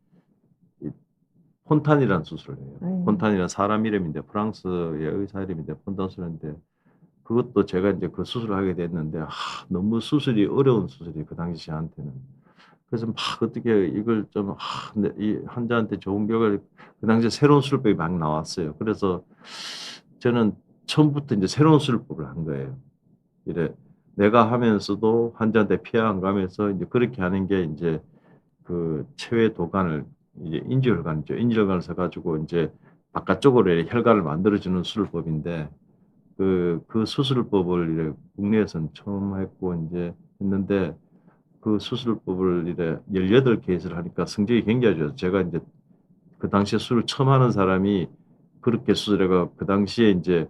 이 폰탄이라는 수술을 해요. 폰탄이라는 사람 이름인데 프랑스의 의사 이름인데 폰탄 수술인데 그것도 제가 인제 그 수술을 하게 됐는데 너무 수술이 어려운 수술이에요, 그 당시 저한테는. 그래서 막 어떻게 이걸 좀 근데 이 환자한테 좋은 결과를 그 당시에 새로운 수술법이 막 나왔어요. 그래서 저는 처음부터 인제 새로운 수술법을 한 거예요. 이래 내가 하면서도 환자한테 피해 안 가면서 인제 그렇게 하는 게 인제 체외 도관을 이제 인지혈관이죠. 인지혈관을 써 가지고 인제 바깥쪽으로 이렇게 혈관을 만들어 주는 수술법인데 수술법을 이제 국내에서는 처음 했고 인제 했는데 그 수술법을 이래 18케이스를 하니까 성적이 굉장히 좋아요. 제가 인제 그 당시에 수술을 처음 하는 사람이 그렇게 수술해가 그 당시에 인제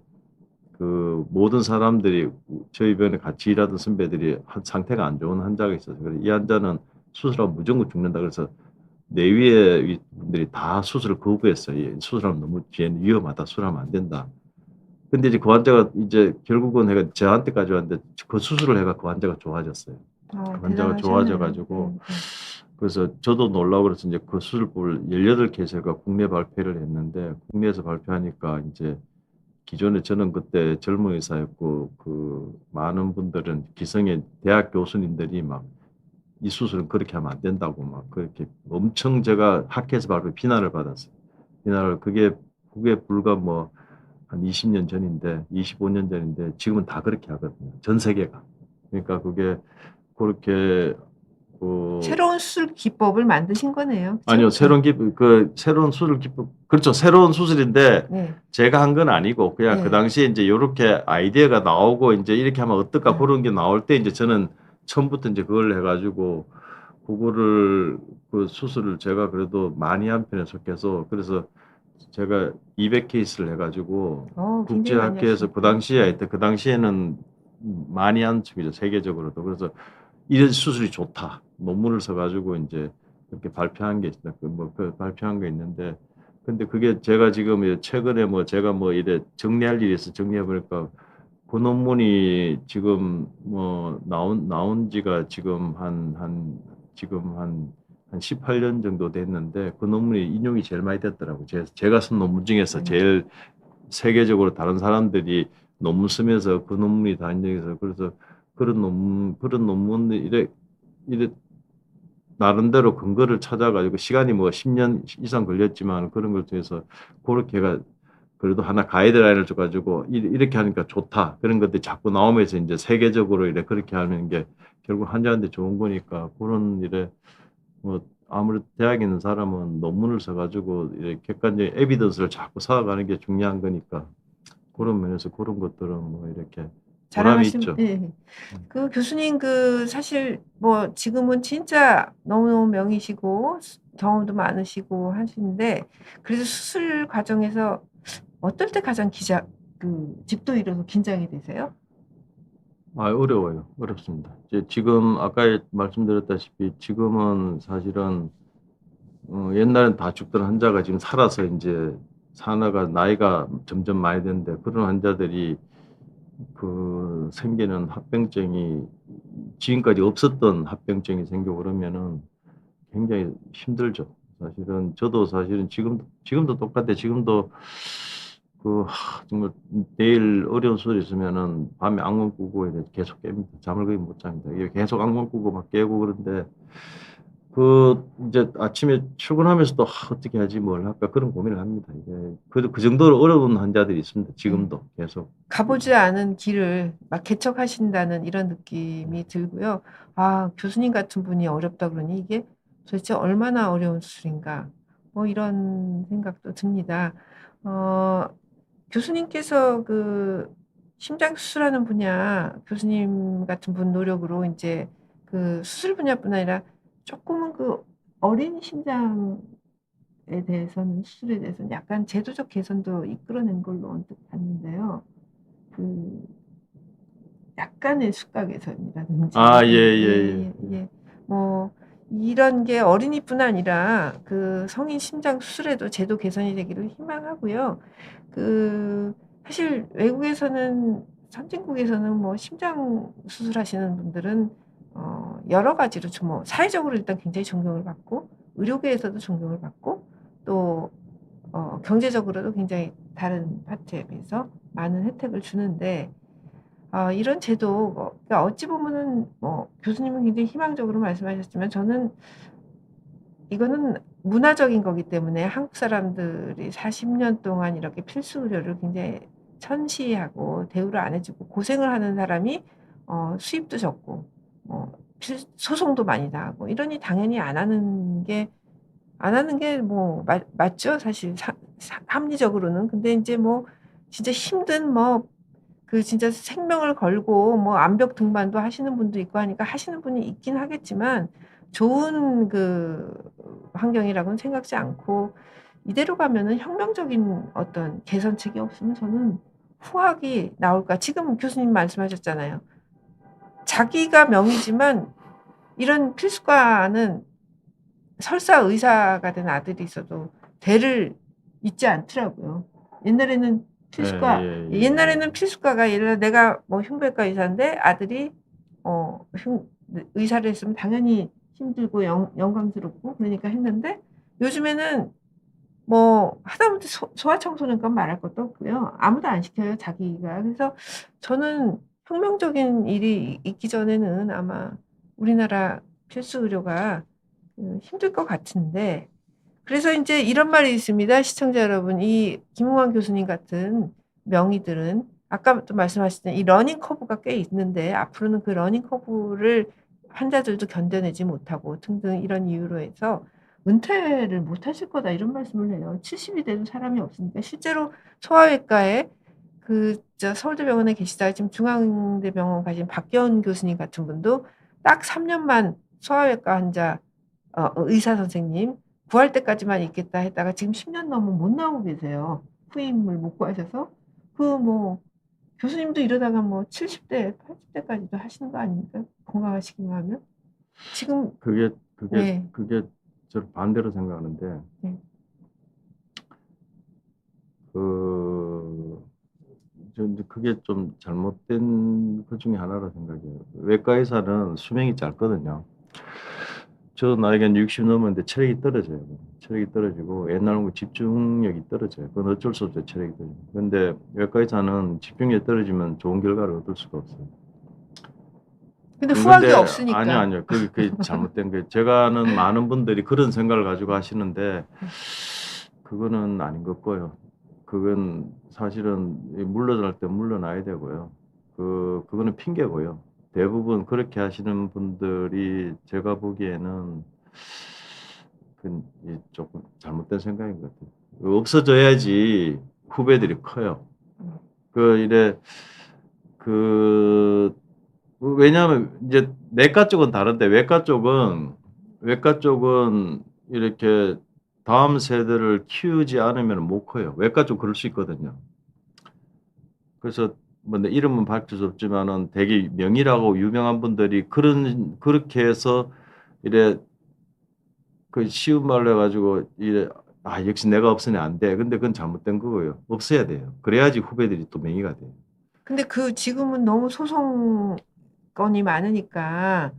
그 모든 사람들이 저희 병원에 같이 일하던 선배들이 상태가 안 좋은 환자가 있어서 그래 "이 환자는 수술하면 무조건 죽는다." 그래서 내위의 분들이 다 수술을 거부했어요. "이 수술하면 너무 뒤에는 위험하다. 수술하면 안 된다." 근데 이제 그 환자가 이제 결국은 해가 저한테까지 왔는데 그 수술을 해가 그 환자가 좋아졌어요. 그 환자가 좋아져 대단하셨네요. 가지고 예. 그래서 저도 놀라고 그래서 인제 그 수술법을 18케이스가 국내 발표를 했는데 국내에서 발표하니까 인제 기존에 저는 그때 젊은 의사였고 그 많은 분들은 기성의 대학 교수님들이 막 "이 수술은 그렇게 하면 안 된다."고 막 그렇게 엄청 제가 학회에서 바로 비난을 받았어요. 비난을 그게 불과 뭐 한 20년 전인데 25년 전인데 지금은 다 그렇게 하거든요, 전 세계가. 그러니까 그게 고렇게 그 새로운 수술 기법을 만드신 거네요. 아니요. 그쵸? 예. 새로운 수술 기법 그렇죠. 새로운 수술인데 네. 제가 한 건 아니고 그냥 그 예. 당시에 인제 요렇게 아이디어가 나오고 인제 '이렇게 하면 어떨까?' 예. 고런 게 나올 때 인제 저는 처음부터 인제 그걸 해 가지고 그거를 그 수술을 제가 그래도 많이 한 편에 속해서 그래서 제가 200케이스를 해 가지고 굉장히 많이 국제학회에서 그 하시니까. 당시에 하여튼 그 당시에는 많이 한 척이죠, 세계적으로도. 그래서 "이런 수술이 좋다." 논문을 써 가지고 인제 그렇게 발표한 게 있어요. 발표한 게 있는데 근데 그게 제가 지금 최근에 뭐 제가 뭐 이래 정리할 일이 있어서 정리해 보니까 그 논문이 지금 뭐 나온 지가 지금 지금 한 18년 정도 됐는데 그 논문이 인용이 제일 많이 됐더라고요. 제가 쓴 논문 중에서 네. 제일 세계적으로 다른 사람들이 논문 쓰면서 그 논문이 다 인정해서 그래서 그런 논문이 이래 나름대로 근거를 찾아 가지고 시간이 뭐 10년 이상 걸렸지만 그런 걸 통해서 고렇게 해가 그래도 하나 가이드라인을 줘 가지고 이렇게 하니까 좋다." 그런 것들이 자꾸 나오면서 인제 세계적으로 그렇게 하는 게 결국 환자한테 좋은 거니까 고런 뭐 아무래도 대학에 있는 사람은 논문을 써 가지고 객관적인 에비던스를 자꾸 쌓아가는 게 중요한 거니까 고런 면에서 고런 것들은 뭐 이렇게 보람이 자랑하신 있죠. 예. 음. 그 교수님 사실 뭐 지금은 진짜 너무너무 명의시고 경험도 많으시고 하시는데 그래도 수술 과정에서 어떨 때 가장 집도 잃어서 긴장이 되세요? 어려워요. 어렵습니다. 이제 지금 아까 말씀드렸다시피 지금은 사실은 옛날엔 다 죽던 환자가 지금 살아서 인제 사나가 나이가 점점 많이 드는데 그런 환자들이 생기는 합병증이 지금까지 없었던 합병증이 생기고 그러면은 굉장히 힘들죠. 사실은 저도 사실은 지금도 똑같아요. 지금도 정말 내일 어려운 수술이 있으면은 밤에 악몽 꾸고 이래 계속 깹니다. 잠을 거의 못 잡니다. 이게 계속 악몽 꾸고 막 깨고 그런데 이제 아침에 출근하면서도 '어떻게 하지? 뭘 할까?' 그런 고민을 합니다. 이게 그 정도로 어려운 환자들이 있습니다 예. 지금도 계속. 가 보지 않은 길을 막 개척하신다는 이런 느낌이 들고요. '아 교수님 같은 분이 어렵다 그러니 이게 도대체 얼마나 어려운 수술인가.' 뭐 이런 생각도 듭니다. 어 교수님께서 심장 수술하는 분야 교수님 같은 분 노력으로 인제 그 수술 분야뿐 아니라 쪼끔은 어린 심장에 대해서는 수술에 대해서는 약간 제도적 개선도 이끌어낸 걸로 언뜻 봤는데요. 그 약간의 수가 개선이라든지 예예예. 예. 뭐 이런 게 어린이뿐 아니라 성인 심장 수술에도 제도 개선이 되기를 희망하고요. 사실 외국에서는 선진국에서는 뭐 심장 수술하시는 분들은 여러 가지로 좀 뭐 사회적으로 일단 굉장히 존경을 받고 의료계에서도 존경을 받고 또 경제적으로도 굉장히 다른 파트에 비해서 많은 혜택을 주는데 이런 제도 그러니까 어찌 보면은 뭐 교수님은 굉장히 희망적으로 말씀하셨지만 저는 이거는 문화적인 거기 때문에 한국 사람들이 40년 동안 이렇게 필수 의료를 굉장히 천시하고 대우를 안 해 주고 고생을 하는 사람이 수입도 적고 소송도 많이 당하고 이러니 당연히 안 하는 게 뭐 맞죠 사실 합리적으로는. 근데 인제 뭐 진짜 힘든 그 진짜 생명을 걸고 뭐 암벽 등반도 하시는 분도 있고 하니까 하시는 분이 있긴 하겠지만 좋은 그 환경이라고는 생각지 않고 이대로 가면은 혁명적인 어떤 개선책이 없으면 저는 후학이 나올까. 지금 교수님 말씀하셨잖아요. 자기가 명의지만 이런 필수과는 설사 의사가 된 아들이 있어도 대를 잇지 않더라고요. 옛날에는 필수과, 옛날에는 필수과가 예를 들어 내가 뭐 흉부외과 의사인데 아들이 의사를 했으면 당연히 힘들고 영광스럽고 그러니까 했는데 요즘에는 뭐 하다못해 소아청소년과 말할 것도 없고요. 아무도 안 시켜요, 자기가. 그래서 저는 혁명적인 일이 있기 전에는 아마 우리나라 필수 의료가 힘들 것 같은데 그래서 이제 이런 말이 있습니다. 시청자 여러분, 이 김웅환 교수님 같은 명의들은 아까 또 말씀하셨던 이 러닝 커브가 꽤 있는데 앞으로는 그 러닝 커브를 환자들도 견뎌내지 못하고 등등 이런 이유로 해서 은퇴를 못 하실 거다 이런 말씀을 해요. 70이 돼도 사람이 없으니까 실제로 소아외과에 서울대병원에 계시다가 지금 중앙대병원 가신 박기원 교수님 같은 분도 딱 3년만 소아외과 환자 의사 선생님 구할 때까지만 있겠다 했다가 지금 10년 넘으면 못 나오고 계세요. 후임을 못 구하셔서. 뭐 교수님도 이러다가 뭐 70대, 80대까지도 하시는 거 아닙니까? 건강하시기만 하면. 지금 그게 네. 저 반대로 생각하는데 네. 그게 좀 잘못된 것 중에 하나라 생각해요. 외과 의사는 수명이 짧거든요. 저 나이가 60 넘었는데 체력이 떨어져요. 체력이 떨어지고 옛날하고 집중력이 떨어져요. 그건 어쩔 수 없어요. 체력이 떨어지면. 근데 외과 의사는 집중력이 떨어지면 좋은 결과를 얻을 수가 없어요. 근데 후학이 아니요, 없으니까. 아니요. 그게 잘못된 거예요. 제가 아는 많은 분들이 그런 생각을 가지고 하시는데 그거는 아닌 것 같고요. 그건 사실은 물러날 때 물러나야 되고요. 그거는 핑계고요. 대부분 그렇게 하시는 분들이 제가 보기에는 조금 잘못된 생각인 것 같아요. 없어져야지 후배들이 커요. 왜냐하면 이제 내과 쪽은 다른데 외과 쪽은 이렇게 다음 세대를 키우지 않으면 못 커요. 외과 쪽 그럴 수 있거든요. 그래서 뭐 내 이름은 밝힐 수 없지만은 되게 명의라고 유명한 분들이 그렇게 해서 이래 쉬운 말로 해가지고 역시 내가 없으면 안 돼. 근데 그건 잘못된 거고요. 없어야 돼요. 그래야지 후배들이 또 명의가 돼요. 근데 지금은 너무 소송건이 많으니까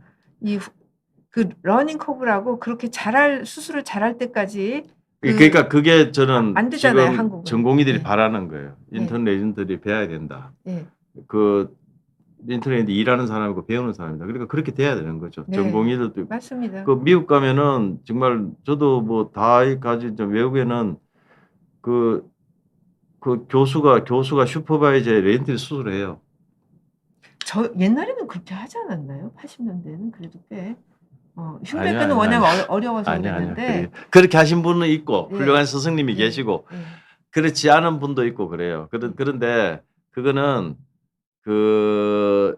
러닝 커브라고 그렇게 수술을 잘할 때까지 그러니까 그게 저는 안 되잖아요, 지금 한국은. 전공의들이 네. 바라는 거예요. 네. 인턴 에이전트들이 배워야 된다. 네. 인터넷에 일하는 사람이고 배우는 사람이다. 그러니까 그렇게 돼야 되는 거죠. 네. 전공의들도 맞습니다. 미국 가면은 정말 저도 뭐 다 가지 외국에는 교수가 슈퍼바이저에 렌트를 수술해요. 옛날에는 그렇게 하지 않았나요? 80년대에는 그래도 꽤. 흉배과는 아니요. 워낙 어려워서 아니요. 그랬는데. 그렇게 하신 분은 있고 네. 훌륭한 스승님이 네. 계시고 네. 그렇지 않은 분도 있고 그래요. 그런데 그거는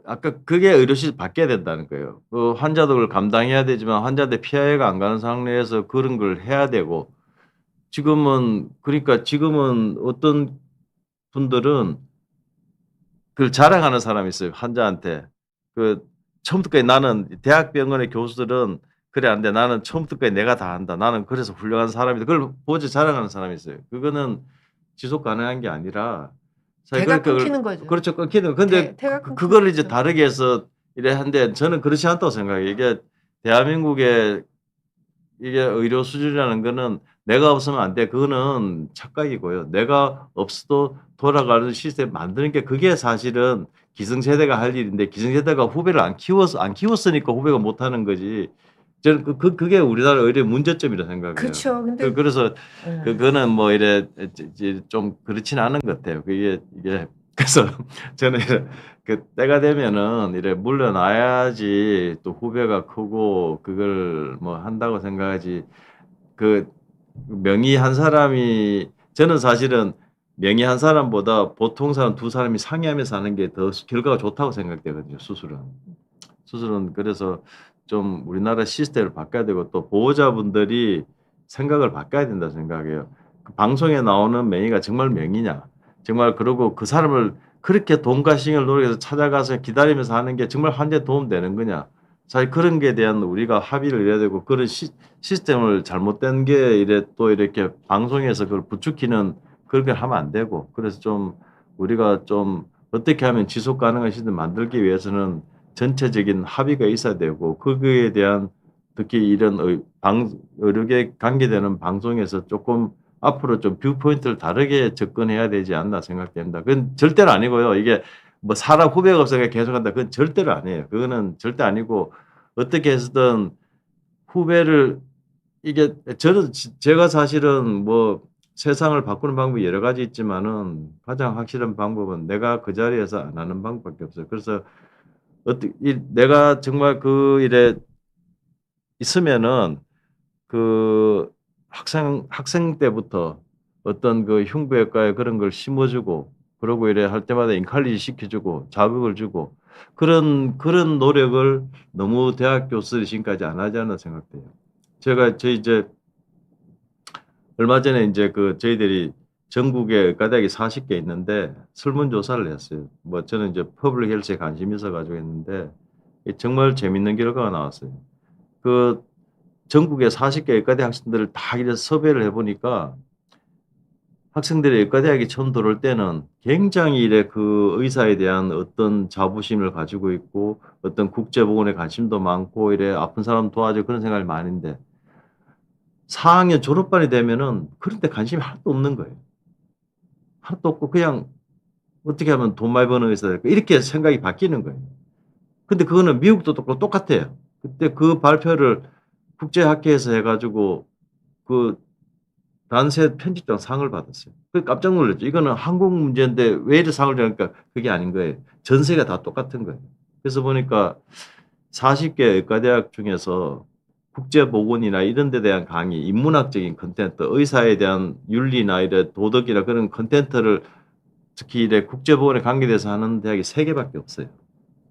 아까 그게 의료실 바뀌어야 된다는 거예요. 환자들을 감당해야 되지만 환자들 피해가 안 가는 상황에서 그런 걸 해야 되고 그러니까 지금은 어떤 분들은 그걸 자랑하는 사람이 있어요. 환자한테. 처음부터 끝까지 나는 대학병원의 교수들은 그래 안 돼. 나는 처음부터 끝까지 내가 다 한다. 나는 그래서 훌륭한 사람이다. 그걸 보지 자랑하는 사람이 있어요. 그거는 지속 가능한 게 아니라 대가 끊기는 거죠. 그렇죠. 끊기는. 근데 그거를 이제 다르게 해서 이래 한데 저는 그렇지 않다고 생각해요. 이게 대한민국의 이게 의료 수준이라는 거는 내가 없으면 안 돼. 그거는 착각이고요. 내가 없어도 돌아가는 시스템 만드는 게 그게 사실은 기성세대가 할 일인데 기성세대가 후배를 안 키웠으니까 후배가 못 하는 거지. 저는 그게 우리나라 의료의 문제점이라 생각해요. 그렇죠. 근데 그래서 그거는 뭐 이래 좀 그렇지는 않은 것 같아요. 이게 그래서 저는 때가 되면은 이래 물러나야지 또 후배가 크고 그걸 뭐 한다고 생각하지. 명의 한 사람이 저는 사실은 명의 한 사람보다 보통 사람 두 사람이 상의하면서 하는 게 더 결과가 좋다고 생각되거든요, 수술은. 수술은 그래서 좀 우리나라 시스템을 바꿔야 되고 또 보호자분들이 생각을 바꿔야 된다고 생각해요. 그 방송에 나오는 명의가 정말 명의냐? 정말 그러고 그 사람을 그렇게 돈과 신경을 노력해서 찾아가서 기다리면서 하는 게 정말 환자에 도움되는 거냐? 사실 그런 게 대한 우리가 합의를 이래야 되고 그런 시스템을 잘못된 게 이래 또 이렇게 방송에서 그걸 부추기는 그렇게 하면 안 되고 그래서 좀 우리가 좀 어떻게 하면 지속 가능한 시스템을 만들기 위해서는 전체적인 합의가 있어야 되고 거기에 대한 특히 이런 의료계 관계되는 방송에서 조금 앞으로 좀 뷰포인트를 다르게 접근해야 되지 않나 생각됩니다. 그건 절대로 아니고요. 이게 뭐 사람 후배가 없어서 계속한다. 그건 절대로 아니에요. 그거는 절대 아니고 어떻게 해서든 후배를 이게 저는 제가 사실은 뭐 세상을 바꾸는 방법이 여러 가지 있지만은 가장 확실한 방법은 내가 그 자리에서 안 하는 방법밖에 없어요. 그래서 내가 정말 그 일에 있으면은 그 학생 때부터 어떤 그 흉부외과에 그런 걸 심어 주고 그러고 이래 할 때마다 인칼리지 시켜 주고 자극을 주고 그런 노력을 너무 대학 교수들이 지금까지 안 하지 않나 생각돼요. 저희 이제 얼마 전에 인제 그 저희들이 전국에 의과대학이 40개 있는데 설문조사를 했어요. 뭐 저는 이제 퍼블릭 헬스에 관심이 있어 가지고 했는데 정말 재밌는 결과가 나왔어요. 그 전국의 40개 의과대 학생들을 다 이래서 섭외를 해 보니까 학생들이 의과대학에 처음 들어올 때는 굉장히 이래 그 의사에 대한 어떤 자부심을 가지고 있고 어떤 국제보건에 관심도 많고 이래 아픈 사람 도와주고 그런 생각이 많은데 4 학년 졸업반이 되면은 그런 데 관심이 하나도 없는 거예요. 하나도 없고 그냥 '어떻게 하면 돈 많이 버는 의사가 될까?' 이렇게 생각이 바뀌는 거예요. 근데 그거는 미국도 똑같아요. 그때 그 발표를 국제학회에서 해 가지고 그 단체 편집장 상을 받았어요. 그 깜짝 놀랐죠. 이거는 한국 문제인데 왜 이래 상을 주니까 그게 아닌 거예요. 전 세계가 다 똑같은 거예요. 그래서 보니까 40개 의과대학 중에서 국제보건이나 이런 데 대한 강의, 인문학적인 콘텐츠, 의사에 대한 윤리나 이런 도덕이나 그런 콘텐츠를 특히 이래 국제보건에 관계돼서 하는 대학이 3 개밖에 없어요.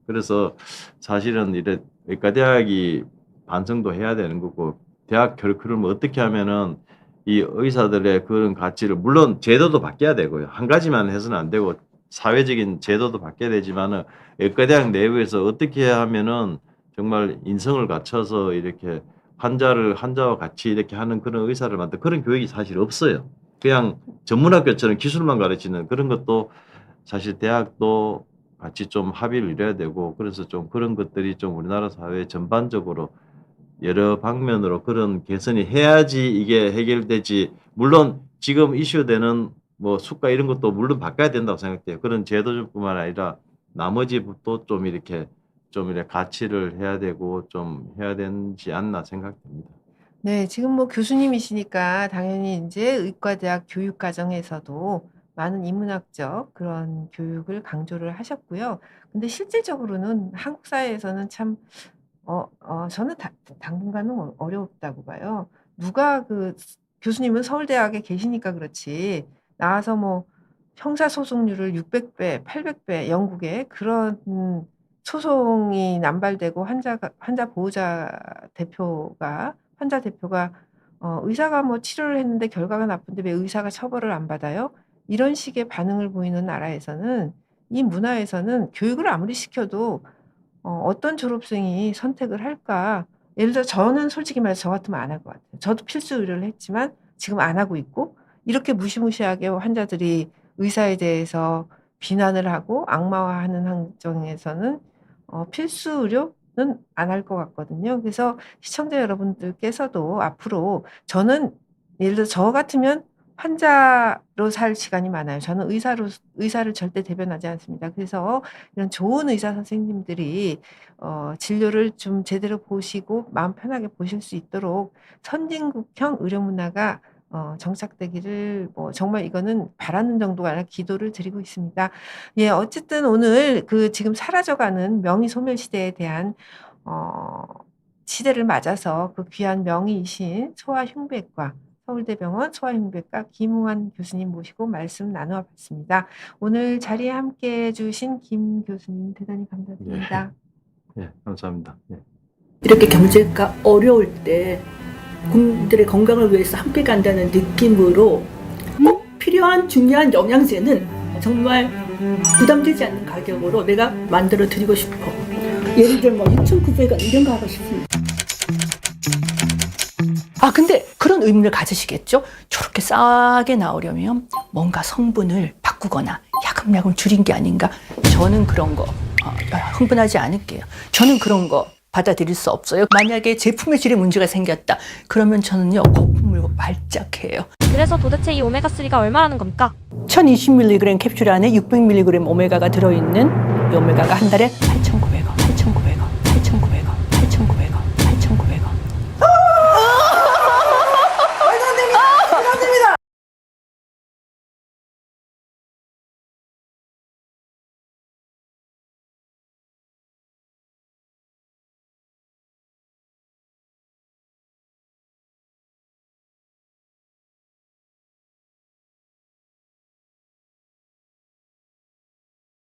그래서 사실은 이래 의과대학이 반성도 해야 되는 거고 대학 커리큘럼을 어떻게 하면은 이 의사들의 그런 가치를 물론 제도도 바뀌어야 되고요. 한 가지만 해서는 안 되고 사회적인 제도도 바뀌어야 되지만은 의과대학 내부에서 어떻게 하면은 정말 인성을 갖춰서 이렇게 환자와 같이 이렇게 하는 그런 의사를 만든 그런 교육이 사실 없어요. 그냥 전문학교처럼 기술만 가르치는 그런 것도 사실 대학도 같이 좀 합의를 이뤄야 되고 그래서 좀 그런 것들이 좀 우리나라 사회 전반적으로 여러 방면으로 그런 개선이 해야지 이게 해결되지 물론 지금 이슈되는 뭐 수가 이런 것도 물론 바꿔야 된다고 생각돼요. 그런 제도뿐만 아니라 나머지 부분도 좀 이렇게 같이를 해야 되고 좀 해야 되지 않나 생각됩니다. 네. 지금 뭐 교수님이시니까 당연히 인제 의과대학 교육 과정에서도 많은 인문학적 그런 교육을 강조를 하셨고요. 근데 실질적으로는 한국 사회에서는 참 저는 당분간은 어렵다고 봐요. 누가 교수님은 서울대학에 계시니까 그렇지 나와서 뭐 형사소송률을 600 배, 800배 영국에 그런 소송이 남발되고 환자 보호자 대표가 환자 대표가 "의사가 뭐 치료를 했는데 결과가 나쁜데 왜 의사가 처벌을 안 받아요?" 이런 식의 반응을 보이는 나라에서는 이 문화에서는 교육을 아무리 시켜도 어떤 졸업생이 선택을 할까? 예를 들어 저는 솔직히 말해서 저 같으면 안 할 것 같아요. 저도 필수 의료를 했지만 지금 안 하고 있고 이렇게 무시무시하게 환자들이 의사에 대해서 비난을 하고 악마화하는 환경에서는 필수 의료는 안 할 것 같거든요. 그래서 시청자 여러분들께서도 앞으로 저는 예를 들어 저 같으면 환자로 살 시간이 많아요. 저는 의사를 절대 대변하지 않습니다. 그래서 이런 좋은 의사 선생님들이 진료를 좀 제대로 보시고 마음 편하게 보실 수 있도록 선진국형 의료 문화가 정착되기를 뭐 정말 이거는 바라는 정도가 아니라 기도를 드리고 있습니다. 예 어쨌든 오늘 지금 사라져가는 명의 소멸 시대에 대한 어 시대를 맞아서 그 귀한 명의이신 소아 흉부외과 서울대병원 소아흉부외과 김웅환 교수님 모시고 말씀 나누어 봤습니다. 오늘 자리에 함께 해주신 김 교수님 대단히 감사드립니다. 예, 감사합니다. 예. 이렇게 경제가 어려울 때 국민들의 건강을 위해서 함께 간다는 느낌으로 꼭 필요한 중요한 영양제는 정말 부담되지 않는 가격으로 내가 만들어 드리고 싶어. 예를 들어 6,900원 이런 거 하고 싶습니다. 근데 그런 의문을 가지시겠죠? 저렇게 싸게 나오려면 뭔가 성분을 바꾸거나 야금야금 줄인 게 아닌가? 저는 그런 거 흥분하지 않을게요. 저는 그런 거 받아들일 수 없어요. 만약에 제품의 질에 문제가 생겼다. 그러면 저는요, 거품을 발작해요. 그래서 도대체 이 오메가3가 얼마라는 겁니까? 1020mg 캡슐 안에 600mg 오메가가 들어있는 이 오메가가 한 달에 8,900원.